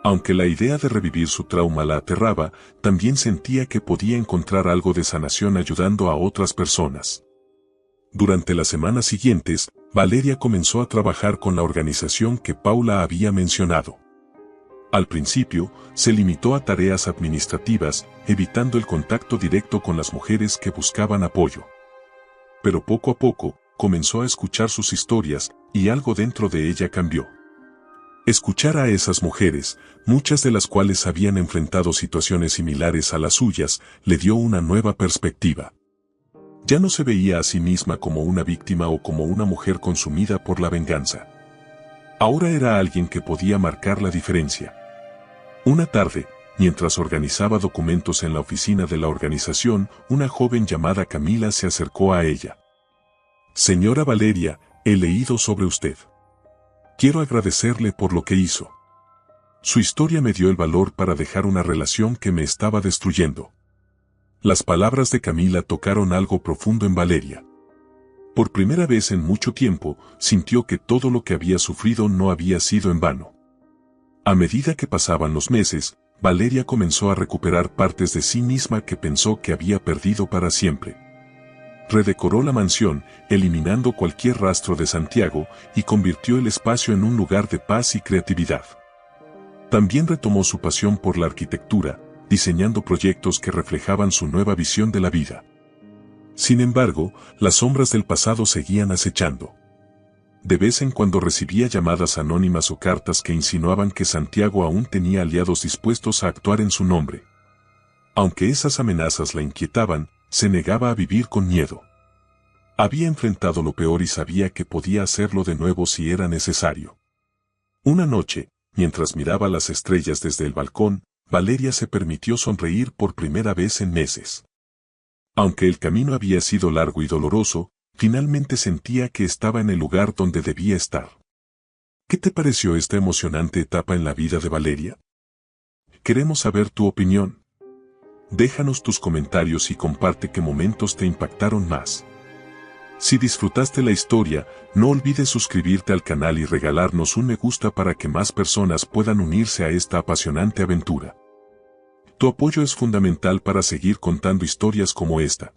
Aunque la idea de revivir su trauma la aterraba, también sentía que podía encontrar algo de sanación ayudando a otras personas. Durante las semanas siguientes, Valeria comenzó a trabajar con la organización que Paula había mencionado. Al principio, se limitó a tareas administrativas, evitando el contacto directo con las mujeres que buscaban apoyo. Pero poco a poco, comenzó a escuchar sus historias, y algo dentro de ella cambió. Escuchar a esas mujeres, muchas de las cuales habían enfrentado situaciones similares a las suyas, le dio una nueva perspectiva. Ya no se veía a sí misma como una víctima o como una mujer consumida por la venganza. Ahora era alguien que podía marcar la diferencia. Una tarde, mientras organizaba documentos en la oficina de la organización, una joven llamada Camila se acercó a ella. Señora Valeria, he leído sobre usted. Quiero agradecerle por lo que hizo. Su historia me dio el valor para dejar una relación que me estaba destruyendo. Las palabras de Camila tocaron algo profundo en Valeria. Por primera vez en mucho tiempo, sintió que todo lo que había sufrido no había sido en vano. A medida que pasaban los meses, Valeria comenzó a recuperar partes de sí misma que pensó que había perdido para siempre. Redecoró la mansión, eliminando cualquier rastro de Santiago, y convirtió el espacio en un lugar de paz y creatividad. También retomó su pasión por la arquitectura, diseñando proyectos que reflejaban su nueva visión de la vida. Sin embargo, las sombras del pasado seguían acechando. De vez en cuando recibía llamadas anónimas o cartas que insinuaban que Santiago aún tenía aliados dispuestos a actuar en su nombre. Aunque esas amenazas la inquietaban, se negaba a vivir con miedo. Había enfrentado lo peor y sabía que podía hacerlo de nuevo si era necesario. Una noche, mientras miraba las estrellas desde el balcón, Valeria se permitió sonreír por primera vez en meses. Aunque el camino había sido largo y doloroso, finalmente sentía que estaba en el lugar donde debía estar. ¿Qué te pareció esta emocionante etapa en la vida de Valeria? Queremos saber tu opinión. Déjanos tus comentarios y comparte qué momentos te impactaron más. Si disfrutaste la historia, no olvides suscribirte al canal y regalarnos un me gusta para que más personas puedan unirse a esta apasionante aventura. Tu apoyo es fundamental para seguir contando historias como esta.